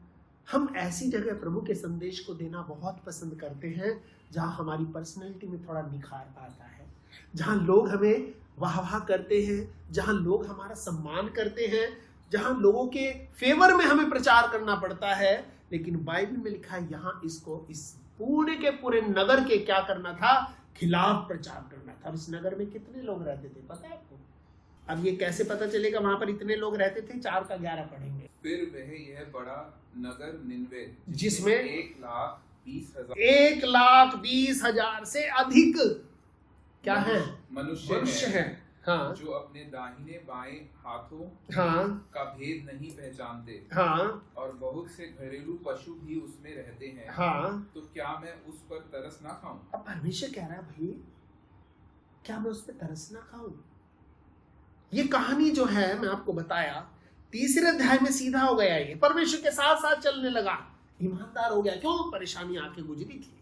हम ऐसी जगह प्रभु के संदेश को देना बहुत पसंद करते हैं जहां हमारी पर्सनैलिटी में थोड़ा निखार आता है, जहां लोग हमें वाह वाह करते हैं, जहां लोग हमारा सम्मान करते हैं, जहां लोगों के फेवर में हमें प्रचार करना पड़ता है। लेकिन बाइबल में लिखा है यहाँ इसको इस पूरे के पूरे नगर के क्या करना था, खिलाफ प्रचार करना था। इस नगर में कितने लोग रहते थे पता है आपको? अब ये कैसे पता चलेगा वहां पर इतने लोग रहते थे? 4 का 11 पढ़ेंगे। फिर वह यह बड़ा नगर निनवे जिसमें 1,20,000 से अधिक क्या है, मनुष्य है, हाँ, जो अपने दाहिने बाएं हाथों हाँ, का भेद नहीं पहचानते, हाँ, और बहुत से घरेलू पशु भी उसमें रहते हैं, हाँ, तो क्या मैं उस पर तरस ना खाऊं? अब परमेश्वर कह रहा है भाई क्या मैं उस पर तरस ना खाऊं? ये कहानी जो है मैं आपको बताया 3रे अध्याय में सीधा हो गया, ये परमेश्वर के साथ साथ चलने लगा, ईमानदार हो गया। क्यों? परेशानी आके गुजरी थी।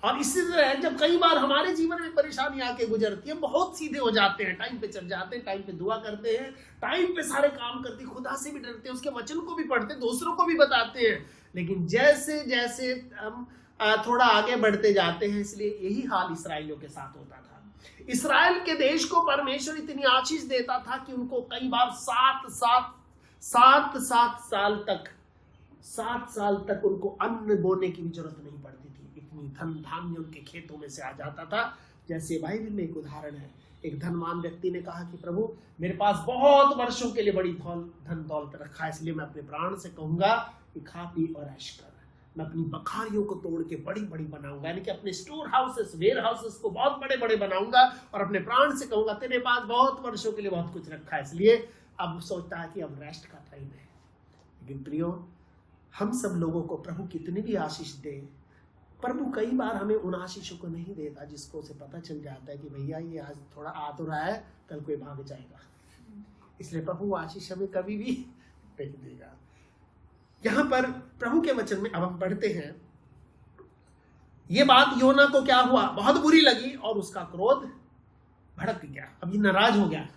और इसी तरह जब कई बार हमारे जीवन में परेशानी आके गुजरती है, बहुत सीधे हो जाते हैं, टाइम पे चल जाते हैं, टाइम पे दुआ करते हैं, टाइम पे सारे काम करते हैं, खुदा से भी डरते हैं, उसके वचन को भी पढ़ते हैं, दूसरों को भी बताते हैं। लेकिन जैसे जैसे हम थोड़ा आगे बढ़ते जाते हैं, इसलिए यही हाल इसराइलियों के साथ होता था। इसराइल के देश को परमेश्वर इतनी आशीष देता था कि उनको कई बार 7 साल तक उनको अन्न बोने की भी जरूरत नहीं पड़ती थी, इतनी धन धान्य उनके खेतों में से आ जाता था। जैसे बाइबल में एक उदाहरण है, एक धनवान व्यक्ति ने कहा कि प्रभु मेरे पास बहुत वर्षों के लिए बड़ी धन दौलत रखा है, इसलिए मैं अपने प्राण से कहूंगा कि खा पी और ऐश कर, मैं अपनी बखारियों को तोड़ के बड़ी बड़ी बनाऊंगा, यानी कि अपने स्टोर हाउसेस, वेयर हाउसेस को बहुत बड़े बड़े बनाऊंगा, और अपने प्राण से कहूंगा तेरे पास बहुत वर्षों के लिए बहुत कुछ रखा है, इसलिए अब सोचता है कि अब रेस्ट का टाइम है। लेकिन प्रियो, हम सब लोगों को प्रभु कितनी भी आशीष दे, प्रभु कई बार हमें उन आशीषों को नहीं देता जिसको से पता चल जाता है कि भैया ये आज थोड़ा आ तो रहा है, कल कोई भाग जाएगा, इसलिए प्रभु आशीष हमें कभी भी नहीं देगा। यहां पर प्रभु के वचन में अब हम पढ़ते हैं, ये बात योना को क्या हुआ, बहुत बुरी लगी और उसका क्रोध भड़क गया, अभी नाराज हो गया,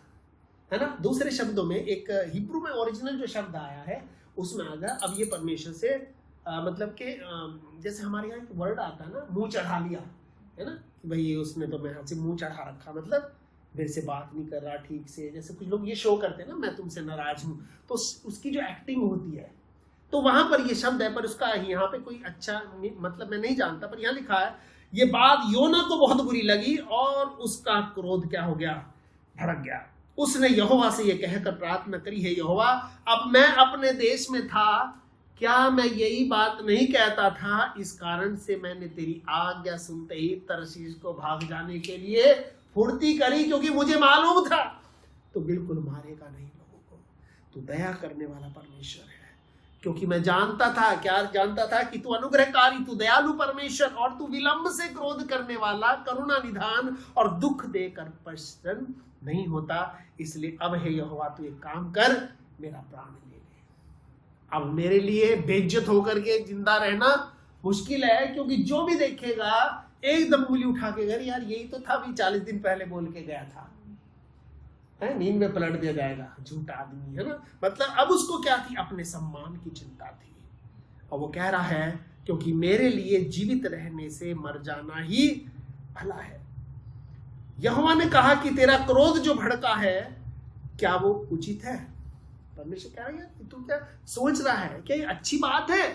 है ना। दूसरे शब्दों में एक हिब्रू में ओरिजिनल जो शब्द आया है उसमें आ गया, अब ये परमेश्वर से मतलब कि जैसे हमारे यहाँ एक वर्ड आता है ना, मुंह चढ़ा लिया, है ना, कि भाई उसने तो मेरे हाथ से मुंह चढ़ा रखा, मतलब मेरे से बात नहीं कर रहा ठीक से। जैसे कुछ लोग ये शो करते हैं ना, मैं तुमसे नाराज हूं, तो उसकी जो एक्टिंग होती है, तो वहां पर ये शब्द है, पर उसका यहाँ पे कोई अच्छा मतलब मैं नहीं जानता, पर यहाँ लिखा है ये बात योना को बहुत बुरी लगी और उसका क्रोध क्या हो गया, भड़क गया। उसने यहोवा से ये कहकर प्रार्थना करी, है यहोवा अब मैं अपने देश में था, क्या मैं यही बात नहीं कहता था, इस कारण से मैंने तेरी आज्ञा सुनते ही तरशीश को भाग जाने के लिए फुर्ती करी, क्योंकि मुझे मालूम था तो बिल्कुल मारेगा नहीं लोगों को, तू दया करने वाला परमेश्वर है। क्योंकि मैं जानता था, क्या जानता था, कि तू अनुग्रहकारी, तू दयालु परमेश्वर, और तू विलंब से क्रोध करने वाला, करुणा निधान और दुख देकर प्रसन्न नहीं होता। इसलिए अब हे यहोवा तू एक काम कर, मेरा प्राण ले ले। अब मेरे लिए बेइज्जत होकर के जिंदा रहना मुश्किल है, क्योंकि जो भी देखेगा एकदम उंगली उठा के घर, यार यही तो था, भी 40 दिन पहले बोल के गया था, है नींद में पलट दिया जाएगा, झूठा आदमी है ना। मतलब अब उसको क्या थी, अपने सम्मान की चिंता थी। और वो कह रहा है क्योंकि मेरे लिए जीवित रहने से मर जाना ही भला है। यहोवा ने कहा कि तेरा क्रोध जो भड़का है क्या वो उचित है? परमेश्वर कह रहा है तू क्या सोच रहा है, क्या ये अच्छी बात है?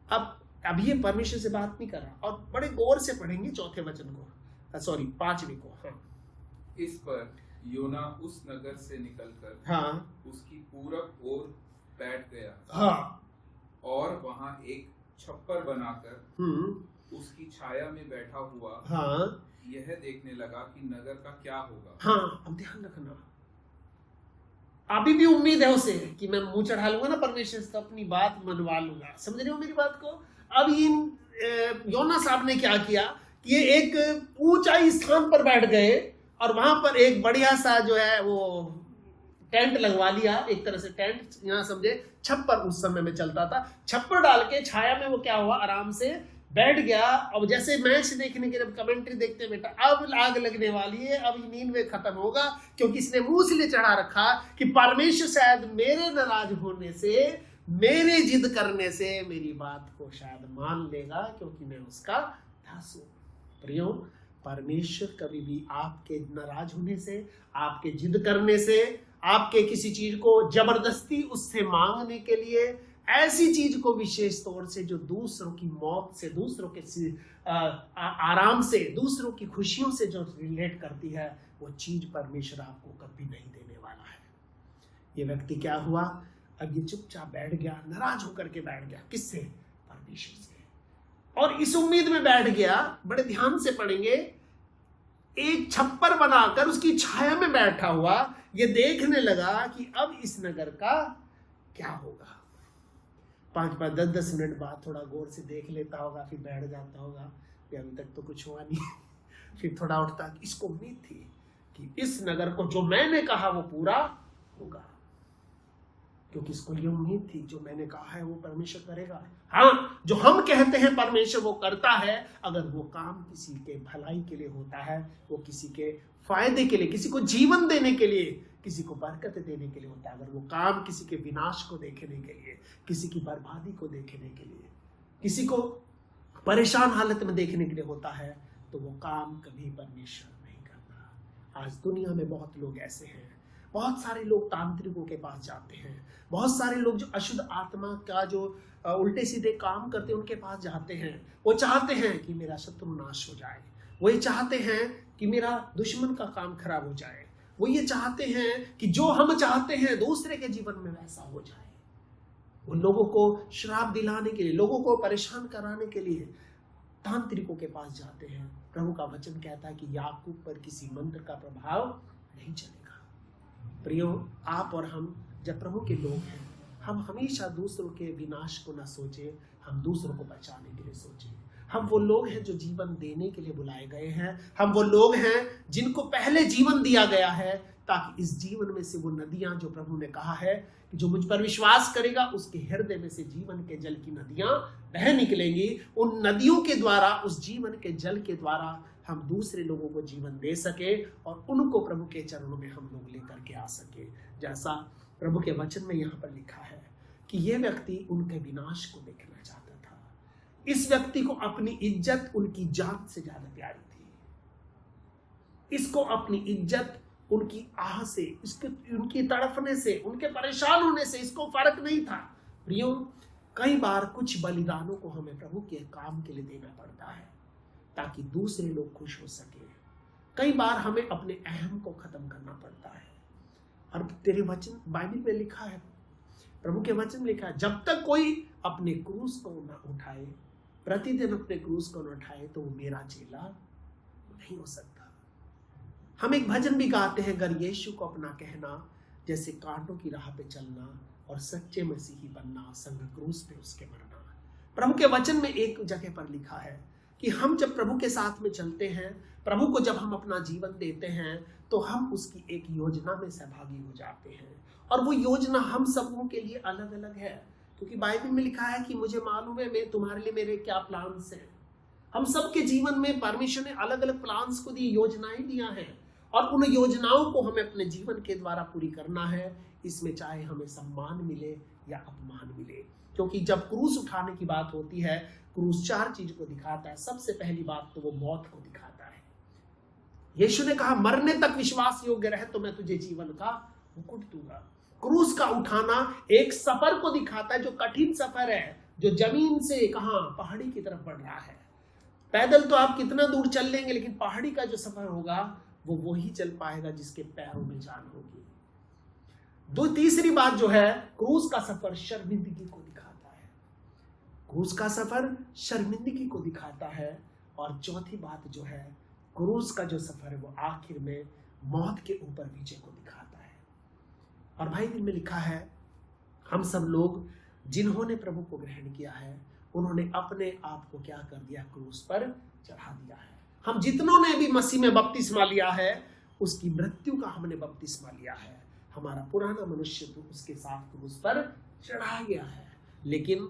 अब ये परमेश्वर से बात नहीं कर रहा, और बड़े गौर से पढ़ेंगे चौथे वचन को, सॉरी 5वें को। हाँ, इस पर योना उस नगर से निकलकर हाँ, उसकी पूरब ओर बैठ गया। हाँ, और वहां एक छप्पर बनाकर उसकी छाया में बैठा हुआ हाँ, यह देखने लगा कि नगर का क्या होगा। हाँ, अब ध्यान रखना, अभी भी उम्मीद है उसे कि मैं मुंह चढ़ा लूंगा ना परमेश्वर से, अपनी बात मनवा लूंगा। समझ रहे हो मेरी बात को? अब इन योना साहब ने क्या किया कि ये एक ऊंचाई स्थान पर बैठ गए और वहां पर एक बढ़िया सा जो है वो टेंट लगवा लिया, एक तरह से टेंट, यहाँ समझे छप्पर उस समय में चलता था, छप्पर डाल के छाया में वो क्या हुआ, आराम से बैठ गया। अब जैसे मैच देखने के जब कमेंट्री देखते हैं, बेटा अब आग लगने वाली है, अब नींद में खत्म होगा, क्योंकि इसने मुंह इसलिए चढ़ा रखा कि परमेश्वर शायद मेरे नाराज होने से, मेरे जिद करने से मेरी बात को शायद मान लेगा, क्योंकि मैं उसका दास हूं। प्रियो, परमेश्वर कभी भी आपके नाराज होने से, आपके जिद करने से, आपके किसी चीज को जबरदस्ती उससे मांगने के लिए, ऐसी चीज को विशेष तौर से जो दूसरों की मौत से, दूसरों के आराम से, दूसरों की खुशियों से जो रिलेट करती है, वो चीज परमेश्वर आपको कभी नहीं देने वाला है। ये व्यक्ति क्या हुआ, अब ये चुपचाप बैठ गया, नाराज होकर के बैठ गया, किससे? परमेश्वर से। और इस उम्मीद में बैठ गया, बड़े ध्यान से पढ़ेंगे, एक छप्पर बनाकर उसकी छाया में बैठा हुआ, ये देखने लगा कि अब इस नगर का क्या होगा। 5-5, 10-10 मिनट बाद थोड़ा गौर से देख लेता होगा, फिर बैठ जाता होगा कि अभी तक तो कुछ हुआ नहीं। फिर थोड़ा उठता, इसको उम्मीद थी कि इस नगर को जो मैंने कहा वो पूरा होगा, क्योंकि इसको ये उम्मीद थी जो मैंने कहा है वो परमेश्वर करेगा। हाँ, जो हम कहते हैं परमेश्वर वो करता है, अगर वो काम किसी के भलाई के लिए होता है, वो किसी के फायदे के लिए, किसी को जीवन देने के लिए, किसी को बरकत देने के लिए होता है, अगर वो काम किसी के विनाश को देखने के लिए, किसी की बर्बादी को देखने के लिए, किसी को परेशान हालत में देखने के लिए होता है, तो वो काम कभी परमेश्वर नहीं करता। आज दुनिया में बहुत लोग ऐसे हैं, बहुत सारे लोग तांत्रिकों के पास जाते हैं, बहुत सारे लोग जो अशुद्ध आत्मा का जो उल्टे सीधे काम करते हैं उनके पास जाते हैं। वो चाहते हैं कि मेरा शत्रु नाश हो जाए, वो ये चाहते हैं कि मेरा दुश्मन का काम खराब हो जाए, वो ये चाहते हैं कि जो हम चाहते हैं दूसरे के जीवन में वैसा हो जाए। वो लोगों को श्राप दिलाने के लिए, लोगों को परेशान कराने के लिए तांत्रिकों के पास जाते हैं। प्रभु का वचन कहता है कि याकूब पर किसी मंत्र का प्रभाव नहीं चलेगा। प्रियो, आप और हम जब प्रभु के लोग हैं, हम हमेशा दूसरों के विनाश को न सोचें, हम दूसरों को बचाने के लिए सोचें। हम वो लोग हैं जो जीवन देने के लिए बुलाए गए हैं, हम वो लोग हैं जिनको पहले जीवन दिया गया है, ताकि इस जीवन में से वो नदियां, जो प्रभु ने कहा है कि जो मुझ पर विश्वास करेगा उसके हृदय में से जीवन के जल की नदियां बह निकलेंगी। उन नदियों के द्वारा, उस जीवन के जल के द्वारा हम दूसरे लोगों को जीवन दे सके और उनको प्रभु के चरणों में हम लोग लेकर के आ सके। जैसा प्रभु के वचन में यहाँ पर लिखा है कि यह व्यक्ति उनके विनाश को देखना चाहता था। इस व्यक्ति को अपनी इज्जत उनकी जान से ज्यादा प्यारी थी। इसको अपनी इज्जत उनकी आह से, उनकी तड़फने से, उनके परेशान होने से इसको फर्क नहीं था। प्रियो, कई बार कुछ बलिदानों को हमें प्रभु के काम के लिए देना पड़ता है ताकि दूसरे लोग खुश हो सके। कई बार हमें अपने अहम को खत्म करना पड़ता है। और तेरे वचन बाइबल में लिखा है, प्रभु के वचन में लिखा है, जब तक कोई अपने क्रूस को न उठाए, प्रतिदिन अपने क्रूस को न उठाए, तो वो मेरा चेला नहीं हो सकता। हम एक भजन भी गाते हैं, गर यीशु को अपना कहना, जैसे कांटों की राह पे चलना और सच्चे मसीही बनना, संग क्रूस पे उसके मरना। प्रभु के वचन में एक जगह पर लिखा है कि हम जब प्रभु के साथ में चलते हैं, प्रभु को जब हम अपना जीवन देते हैं, तो हम उसकी एक योजना में सहभागी हो जाते हैं। और वो योजना हम सबों के लिए अलग अलग है। क्योंकि बाइबल में लिखा है कि मुझे मालूम है मैं तुम्हारे लिए मेरे क्या प्लान्स हैं। हम सबके जीवन में परमेश्वर ने अलग अलग प्लान्स को दी, योजनाएं दिया है, और उन योजनाओं को हमें अपने जीवन के द्वारा पूरी करना है। इसमें चाहे हमें सम्मान मिले या अपमान मिले, क्योंकि जब क्रूस उठाने की बात होती है, क्रूस 4 चीज को दिखाता है। सबसे पहली बात तो वो मौत को दिखाता है। यीशु ने कहा मरने तक विश्वास योग्य रहे तो मैं तुझे जीवन का मुकुट दूंगा। क्रूस का उठाना एक सफर को दिखाता है, जो कठिन सफर है, जो जमीन से कहां पहाड़ी की तरफ बढ़ रहा है। पैदल तो आप कितना दूर चल लेंगे, लेकिन पहाड़ी का जो सफर होगा वो वही चल पाएगा जिसके पैरों में जान होगी। तीसरी बात जो है, क्रूस का सफर शर्मिंदगी को दिखाता है। क्रूस का सफर शर्मिंदगी को दिखाता है। और चौथी बात जो है, क्रूस का जो सफर है वो आखिर में मौत के ऊपर विजय को दिखाता है। और बाइबल में लिखा है हम सब लोग जिन्होंने प्रभु को ग्रहण किया है उन्होंने अपने आप को क्या कर दिया, क्रूस पर चढ़ा दिया है। हम जितनों ने भी मसीह में बपतिस्मा लिया है उसकी मृत्यु का हमने बपतिस्मा लिया है। हमारा पुराना मनुष्य तो उसके साथ क्रूस पर चढ़ा गया है। लेकिन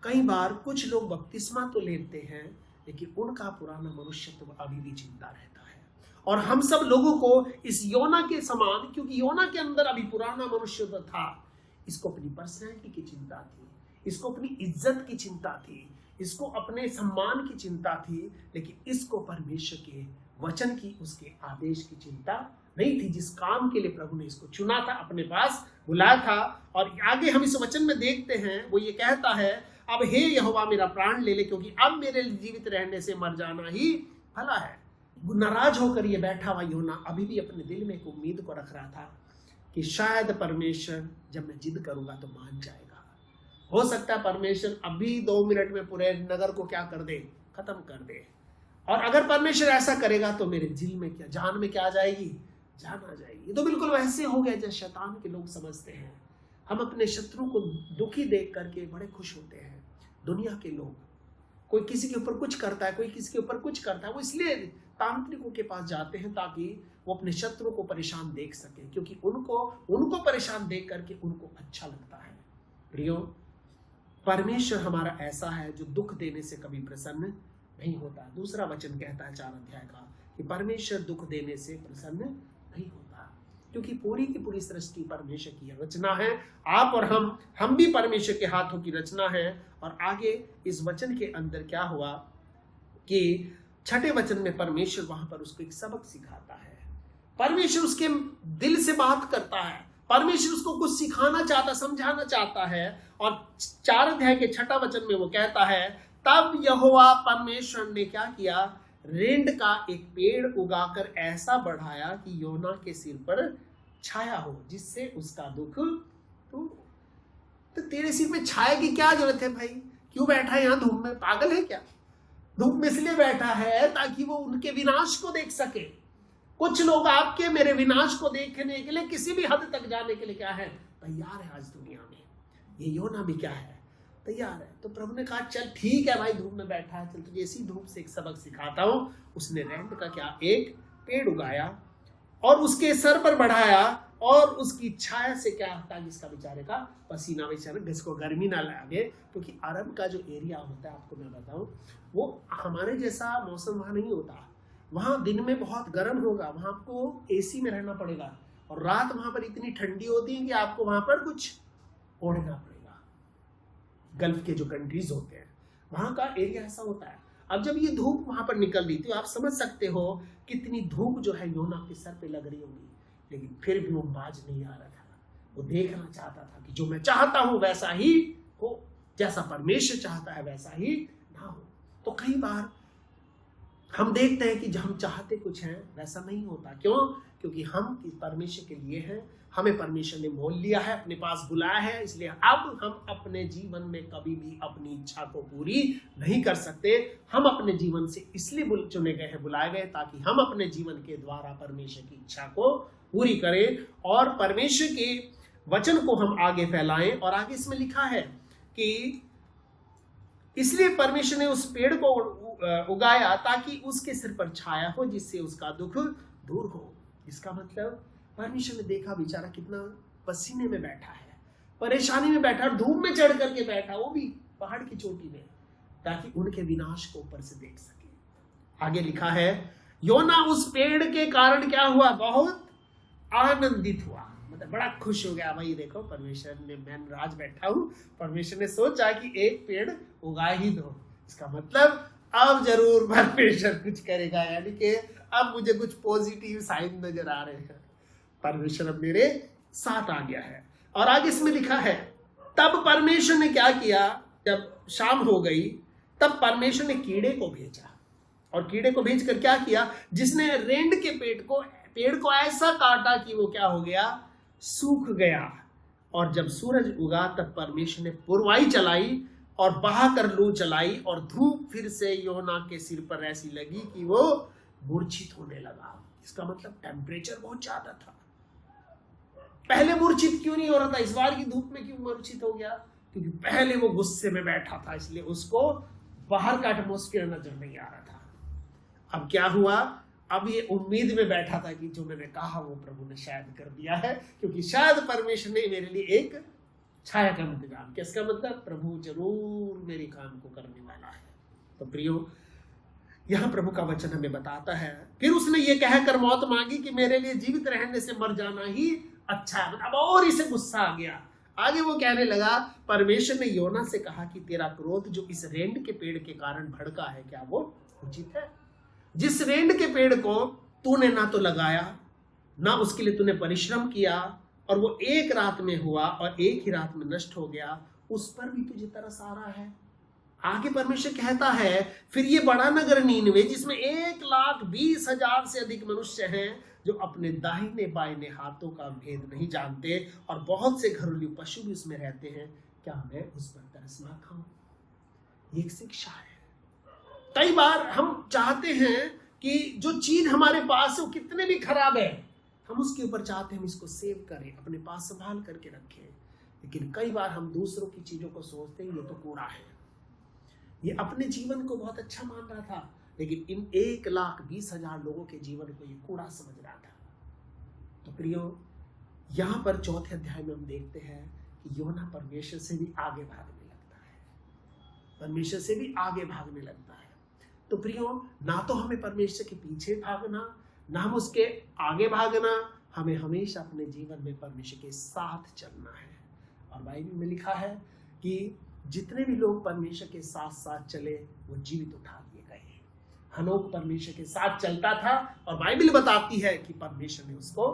कई बार कुछ लोग बपतिस्मा तो लेते हैं, लेकिन उनका पुराना मनुष्य तो अभी भी जिंदा रहता है। और हम सब लोगों को इस योना के समान, क्योंकि योना के अंदर अभी पुराना मनुष्य तो था, इसको अपनी पर्सनैलिटी की चिंता थी, इसको अपनी इज्जत की चिंता थी, इसको अपने सम्मान की चिंता थी, लेकिन इसको परमेश्वर के वचन की, उसके आदेश की चिंता नहीं थी। जिस काम के लिए प्रभु ने इसको चुना था, अपने पास बुलाया था। और आगे हम इस वचन में देखते हैं, वो ये कहता है अब हे यहोवा मेरा प्राण ले ले, क्योंकि अब मेरे जीवित रहने से मर जाना ही भला है। नाराज होकर ये बैठा हुआ योना अभी भी अपने दिल में एक उम्मीद को रख रहा था कि शायद परमेश्वर जब मैं जिद करूंगा तो मान जाएगा। हो सकता है परमेश्वर अभी 2 मिनट में पूरे नगर को क्या कर दे, खत्म कर दे। और अगर परमेश्वर ऐसा करेगा तो मेरे दिल में क्या, जान में क्या आ जाएगी, जान आ जाएगी। ये तो बिल्कुल वैसे हो गया जैसे शैतान के लोग समझते हैं। हम अपने शत्रु को दुखी देख करके बड़े खुश होते हैं। दुनिया के लोग, कोई किसी के ऊपर कुछ करता है, कोई किसी के ऊपर कुछ करता है, वो इसलिए तांत्रिकों के पास जाते हैं ताकि वो अपने शत्रु को परेशान देख सके, क्योंकि उनको परेशान देख करके उनको अच्छा लगता है। प्रियो, परमेश्वर हमारा ऐसा है जो दुख देने से कभी प्रसन्न नहीं होता। दूसरा वचन कहता है 4 अध्याय का कि परमेश्वर दुख देने से प्रसन्न नहीं होता, क्योंकि पूरी की पूरी सृष्टि परमेश्वर की रचना है। आप और हम भी परमेश्वर के हाथों की रचना है। और आगे इस वचन के अंदर क्या हुआ कि 6ठे वचन में परमेश्वर वहां पर उसको एक सबक सिखाता है। परमेश्वर उसके दिल से बात करता है, परमेश्वर उसको कुछ सिखाना चाहता, समझाना चाहता है। और 4 अध्याय के 6ठा वचन में वो कहता है तब यहोवा परमेश्वर ने क्या किया, रेंड का एक पेड़ उगाकर ऐसा बढ़ाया कि योना के सिर पर छाया हो, जिससे उसका दुख तो तेरे सिर में छाया की क्या जरूरत है भाई? क्यों बैठा है यहाँ धूप में? पागल है क्या? धूप में इसलिए बैठा है ताकि वो उनके विनाश को देख सके। कुछ लोग आपके मेरे विनाश को देखने के लिए किसी भी हद तक जाने के लिए क्या है, तैयार है। आज दुनिया में ये योना भी क्या है, तैयार है। तो प्रभु ने कहा चल ठीक है भाई, धूप में बैठा है, चल तुझे इसी धूप से एक सबक सिखाता हूं। उसने रेंट का क्या एक पेड़ उगाया और उसके सर पर बढ़ाया और उसकी छाया से क्या होता है, जिसका बेचारे का पसीना बेचारे जिसको गर्मी ना लगे। क्योंकि अरब का जो एरिया होता है, आपको मैं बताऊं, वो हमारे जैसा मौसम वहां नहीं होता। वहां दिन में बहुत गर्म होगा, वहां आपको एसी में रहना पड़ेगा, और रात वहां पर इतनी ठंडी होती है कि आपको वहां पर कुछ ओढ़ना पड़ेगा। गल्फ के जो कंट्रीज होते हैं वहां का एरिया ऐसा होता है। अब जब ये धूप वहां पर निकल रही थी, आप समझ सकते हो कितनी धूप जो है योना के सर पे लग रही होगी। लेकिन फिर भी वो बाज नहीं आ रहा था। वो देखना चाहता था कि जो मैं चाहता हूं वैसा ही हो, जैसा परमेश्वर चाहता है वैसा ही ना हो। तो कई बार हम देखते हैं कि जो हम चाहते कुछ है वैसा नहीं होता। क्यों? क्योंकि हम परमेश्वर के लिए हैं, हमें परमेश्वर ने मोल लिया है, अपने पास बुलाया है। इसलिए अब हम अपने जीवन में कभी भी अपनी इच्छा को पूरी नहीं कर सकते। हम अपने जीवन से इसलिए चुने गए हैं, बुलाए गए, ताकि हम अपने जीवन के द्वारा परमेश्वर की इच्छा को पूरी करें और परमेश्वर के वचन को हम आगे फैलाएं। और आगे इसमें लिखा है कि इसलिए परमेश्वर ने उस पेड़ को उगाया ताकि उसके सिर पर छाया हो, जिससे उसका दुख दूर हो। इसका मतलब परमेश्वर ने देखा बेचारा कितना पसीने में बैठा है, परेशानी में बैठा, धूप में चढ़ करके बैठा, वो भी पहाड़ की चोटी में, ताकि उनके विनाश को ऊपर से देख सके। आगे लिखा है योना उस पेड़ के कारण क्या हुआ, बहुत आनंदित हुआ, मतलब बड़ा खुश हो गया। भाई देखो परमेश्वर ने, मैं राज बैठा हूं, परमेश्वर ने सोचा कि एक पेड़ उगा ही दो, इसका मतलब अब जरूर परमेश्वर कुछ करेगा, यानी कि अब मुझे कुछ पॉजिटिव साइन नजर आ रहे हैं, परमेश्वर अब मेरे साथ आ गया है। और आगे इसमें लिखा है तब परमेश्वर ने क्या किया, जब शाम हो गई तब परमेश्वर ने कीड़े को भेजा, और कीड़े को भेजकर क्या किया, जिसने रेंड के पेड़ को ऐसा काटा कि वो क्या हो गया, सूख गया। और जब सूरज उगा तब परमेश्वर ने पुरवाई चलाई और बहाकर लू चलाई, और धूप फिर से योना के सिर पर ऐसी लगी कि वो मूर्छित होने लगा। इसका मतलब टेम्परेचर बहुत ज्यादा था। पहले मूर्छित क्यों नहीं हो रहा था, इस बार की धूप में क्यों मूर्छित हो गया, क्योंकि पहले वो गुस्से में बैठा था, इसलिए उसको बाहर का एटमॉस्फेयर नजर नहीं आ रहा था। अब क्या हुआ, अब ये उम्मीद में बैठा था कि जो मैंने कहा वो प्रभु ने शायद कर दिया है, क्योंकि शायद परमेश्वर ने मेरे लिए एक छाया का इंतजाम किया। इसका मतलब प्रभु जरूर मेरे काम को करने वाला है। तो प्रियो, यहाँ प्रभु का वचन हमें बताता है, फिर उसने ये कहकर मौत मांगी कि मेरे लिए जीवित रहने से मर जाना ही अच्छा है। अब और इसे गुस्सा आ गया। आगे वो कहने लगा, परमेश्वर ने योना से कहा कि तेरा क्रोध जो इस रेंड के पेड़ के कारण भड़का है, क्या वो उचित है? जिस रेंड के पेड़ को तूने ना तो लगाया, ना उसके लिए तूने परिश्रम किया, और वो एक रात में हुआ और एक ही रात में नष्ट हो गया, उस पर भी तुझे तरस आ रहा है। आगे परमेश्वर कहता है, फिर ये बड़ा नगर नीनवे, जिसमें 1,20,000 से अधिक मनुष्य हैं, जो अपने दाहिने बाइने हाथों का भेद नहीं जानते, और बहुत से घरेलू पशु भी उसमें रहते हैं, क्या मैं उस पर तरस ना खाऊं? ये एक शिक्षा है। कई बार हम चाहते हैं कि जो चीज हमारे पास है वो कितने भी खराब है, हम उसके ऊपर चाहते हैं हम इसको सेव करें, अपने पास संभाल करके रखें, लेकिन कई बार हम दूसरों की चीजों को सोचते हैं ये तो कूड़ा है। ये अपने जीवन को बहुत अच्छा मान रहा था, लेकिन इन 1,20,000 लोगों के जीवन को ये कूड़ा समझ रहा था। तो प्रियो, यहाँ पर 4थे अध्याय में हम देखते हैं कि योना परमेश्वर से भी आगे भागने लगता है, परमेश्वर से भी आगे भागने लगता है। तो प्रियो, ना तो हमें परमेश्वर के पीछे भागना, ना हम उसके आगे भागना, हमें हमेशा अपने जीवन में परमेश्वर के साथ चलना है। और बाइबल में लिखा है कि जितने भी लोग परमेश्वर के साथ साथ चले वो जीवित उठा लिए गए। हनोक परमेश्वर के साथ चलता था और बाइबल बताती है कि परमेश्वर ने उसको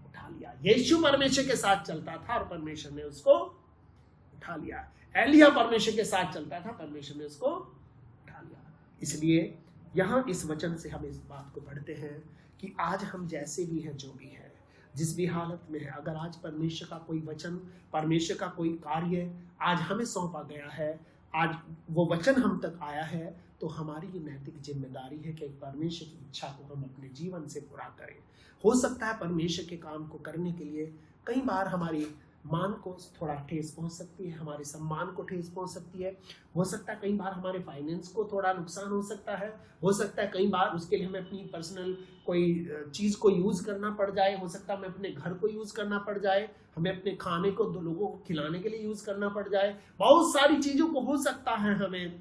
उठा लिया। यीशु परमेश्वर के साथ चलता था और परमेश्वर ने उसको उठा लिया। एलिया परमेश्वर के साथ चलता था, परमेश्वर ने उसको उठा लिया। इसलिए यहाँ इस वचन से हम इस बात को पढ़ते हैं कि आज हम जैसे भी हैं, जो भी हैं, जिस भी हालत में है, अगर आज परमेश्वर का कोई वचन, परमेश्वर का कोई कार्य आज हमें सौंपा गया है, आज वो वचन हम तक आया है, तो हमारी ये नैतिक जिम्मेदारी है कि परमेश्वर की इच्छा को हम अपने जीवन से पूरा करें। हो सकता है परमेश्वर के काम को करने के लिए कई बार हमारी मान को थोड़ा ठेस पहुंच सकती है, हमारे सम्मान को ठेस पहुंच सकती है, हो सकता है कई बार हमारे फाइनेंस को थोड़ा नुकसान हो सकता है, हो सकता है कई बार उसके लिए हमें अपनी पर्सनल कोई चीज को यूज करना पड़ जाए, हो सकता है हमें अपने घर को यूज करना पड़ जाए, हमें अपने खाने को 2 लोगों को खिलाने के लिए यूज करना पड़ जाए, बहुत सारी चीजों को हो सकता है हमें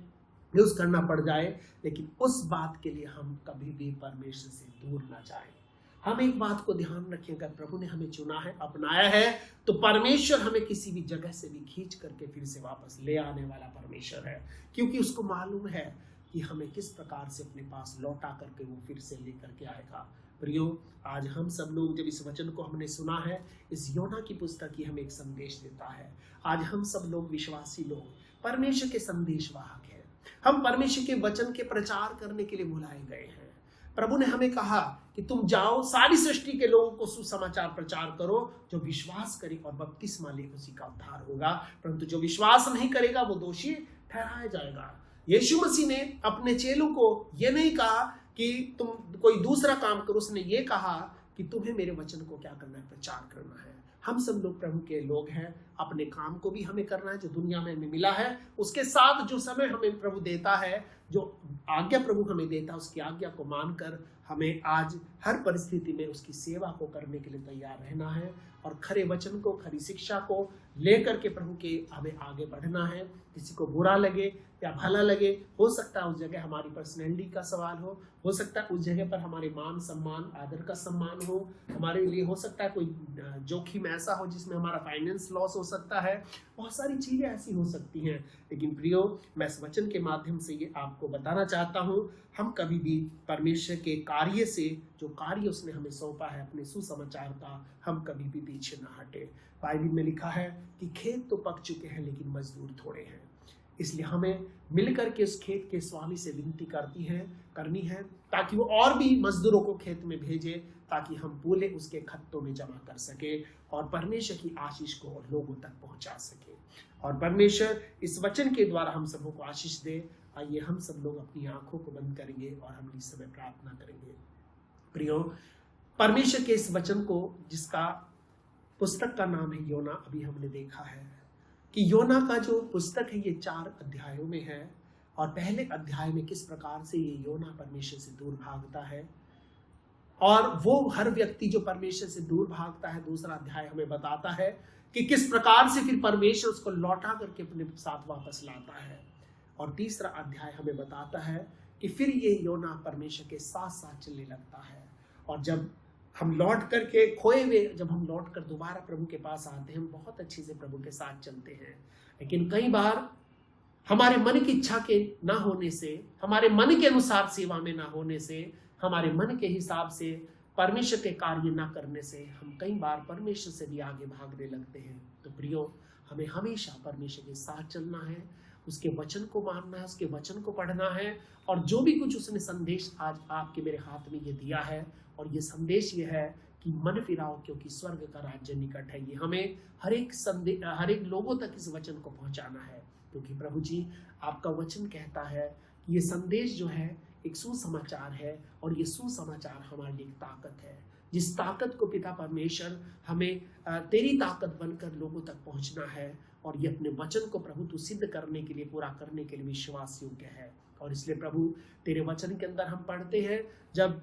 यूज करना पड़ जाए, लेकिन उस बात के लिए हम कभी भी परमेश्वर से दूर ना जाएं। हम एक बात को ध्यान रखें, अगर प्रभु ने हमें चुना है, अपनाया है, तो परमेश्वर हमें किसी भी जगह से भी खींच करके फिर से वापस ले आने वाला परमेश्वर है, क्योंकि उसको मालूम है कि हमें किस प्रकार से अपने पास लौटा करके वो फिर से लेकर के आएगा। प्रियो, आज हम सब लोग जब इस वचन को हमने सुना है, इस योना की पुस्तक ही हमें एक संदेश देता है। आज हम सब लोग विश्वासी लोग परमेश्वर के संदेशवाहक हैं, हम परमेश्वर के वचन के प्रचार करने के लिए बुलाए गए हैं। प्रभु ने हमें कहा कि तुम जाओ, सारी सृष्टि के लोगों को सुसमाचार प्रचार करो, जो विश्वास करे और बपतिस्मा ले उसी का उद्धार होगा, परंतु जो विश्वास नहीं करेगा वो दोषी ठहराया जाएगा। यीशु मसीह ने अपने चेलों को ये नहीं कहा कि तुम कोई दूसरा काम करो, उसने ये कहा कि तुम्हें मेरे वचन को क्या करना है, प्रचार करना है। हम सब लोग प्रभु के लोग हैं, अपने काम को भी हमें करना है जो दुनिया में हमें मिला है, उसके साथ जो समय हमें प्रभु देता है, जो आज्ञा प्रभु हमें देता है, उसकी आज्ञा को मानकर हमें आज हर परिस्थिति में उसकी सेवा को करने के लिए तैयार रहना है और खरे वचन को, खरी शिक्षा को लेकर के प्रभु के हमें आगे बढ़ना है। किसी को बुरा लगे या भला लगे, हो सकता है उस जगह हमारी पर्सनैलिटी का सवाल हो सकता है उस जगह पर हमारे मान सम्मान आदर का सम्मान हो, हमारे लिए हो सकता है कोई जोखिम ऐसा हो जिसमें हमारा फाइनेंस लॉस हो सकता है, बहुत सारी चीजें ऐसी हो सकती हैं। लेकिन प्रियो, मैं इस वचन के माध्यम से ये आपको बताना चाहता हूँ, हम कभी भी परमेश्वर के कार्य से, जो कार्य उसने हमें सौंपा है अपने सुसमाचार का, हम कभी भी पीछे ना हटे। बाइबल में लिखा है कि खेत तो पक चुके हैं लेकिन मजदूर थोड़े हैं, इसलिए हमें मिलकर के उस खेत के स्वामी से विनती करनी है ताकि वो और भी मजदूरों को खेत में भेजे, ताकि हम पूले उसके खत्तों में जमा कर सके और परमेश्वर की आशीष को लोगों तक पहुंचा सके। और परमेश्वर इस वचन के द्वारा हम सबों को आशीष दे। आइए हम सब लोग अपनी आंखों को बंद करेंगे और हम इस समय प्रार्थना करेंगे। प्रियो, परमेश्वर के इस वचन को, जिसका पुस्तक का नाम है योना, अभी हमने देखा है कि योना का जो पुस्तक है ये 4 अध्यायों में है और पहले अध्याय में किस प्रकार से ये योना परमेश्वर से दूर भागता है और वो हर व्यक्ति जो परमेश्वर से दूर भागता है, दूसरा अध्याय हमें बताता है कि किस प्रकार से फिर परमेश्वर उसको लौटा करके अपने साथ वापस लाता है, और तीसरा अध्याय हमें बताता है कि फिर ये योना परमेश्वर के साथ साथ चलने लगता है। और जब हम लौट करके खोए हुए, जब हम लौट कर दोबारा प्रभु के पास आते हैं, हम बहुत अच्छे से प्रभु के साथ चलते हैं, लेकिन कई बार हमारे मन की इच्छा के ना होने से, हमारे मन के अनुसार सेवा में ना होने से, हमारे मन के हिसाब से परमेश्वर के कार्य ना करने से हम कई बार परमेश्वर से भी आगे भागने लगते हैं। तो प्रियो, हमें हमेशा परमेश्वर के साथ चलना है, उसके वचन को मानना है, उसके वचन को पढ़ना है, और जो भी कुछ उसने संदेश आज आपके मेरे हाथ में ये दिया है, और ये संदेश ये है कि मन फिराओ क्योंकि स्वर्ग का राज्य निकट है। ये हमें हर एक लोगों तक इस वचन को पहुंचाना है, क्योंकि प्रभु जी आपका वचन कहता है कि ये संदेश जो है एक सुसमाचार है, और ये सुसमाचार हमारे लिए ताकत है, जिस ताकत को पिता परमेश्वर हमें तेरी ताकत बनकर लोगों तक पहुंचना है, और ये अपने वचन को प्रभु तू सिद्ध करने के लिए, पूरा करने के लिए विश्वास योग्य है। और इसलिए प्रभु तेरे वचन के अंदर हम पढ़ते हैं, जब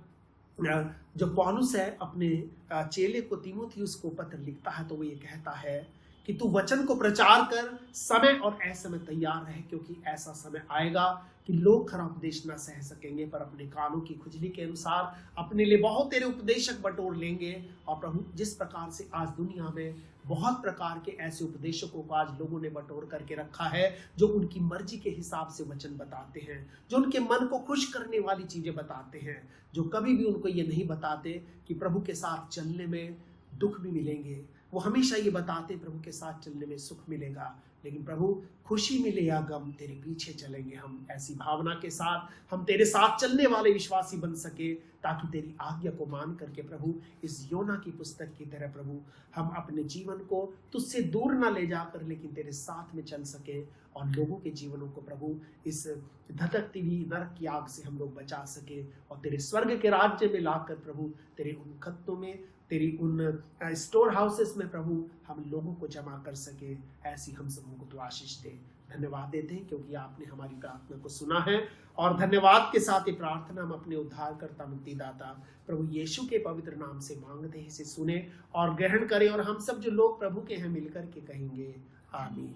जो पौलुस है अपने चेले को तीमुथियुस को पत्र लिखता है, तो वो ये कहता है कि तू वचन को प्रचार कर, समय और ऐसे में तैयार रहे, क्योंकि ऐसा समय आएगा कि लोग खरा उपदेश न सह सकेंगे, पर अपने कानों की खुजली के अनुसार अपने लिए बहुत तेरे उपदेशक बटोर लेंगे। और प्रभु, जिस प्रकार से आज दुनिया में बहुत प्रकार के ऐसे उपदेशकों को आज लोगों ने बटोर करके रखा है, जो उनकी मर्जी के हिसाब से वचन बताते हैं, जो उनके मन को खुश करने वाली चीजें बताते हैं, जो कभी भी उनको ये नहीं बताते कि प्रभु के साथ चलने में दुख भी मिलेंगे। वो हमेशा ये बताते प्रभु के साथ चलने में सुख मिलेगा, लेकिन प्रभु खुशी मिले या गम तेरे पीछे चलेंगे हम। ऐसी भावना के साथ हम तेरे साथ चलने वाले विश्वासी बन सके, ताकि तेरी आज्ञा को मान करके प्रभु इस योना की पुस्तक की तरह प्रभु हम अपने जीवन को तुझसे दूर ना ले जाकर, लेकिन तेरे साथ में चल सके, और लोगों के जीवनों को प्रभु इस धधकती हुई नरक की आग से हम लोग बचा सके, और तेरे स्वर्ग के राज्य में लाकर प्रभु तेरे उन खत्तों में, तेरी उन स्टोर हाउसेस में प्रभु हम लोगों को जमा कर सके। ऐसी हम सबों को तो आशीष दे। धन्यवाद देते हैं क्योंकि आपने हमारी प्रार्थना को सुना है, और धन्यवाद के साथ ये प्रार्थना हम अपने उद्धारकर्ता मुक्तिदाता प्रभु यीशु के पवित्र नाम से मांगते हैं, इसे सुने और ग्रहण करें, और हम सब जो लोग प्रभु के हैं मिलकर के कहेंगे आमीन।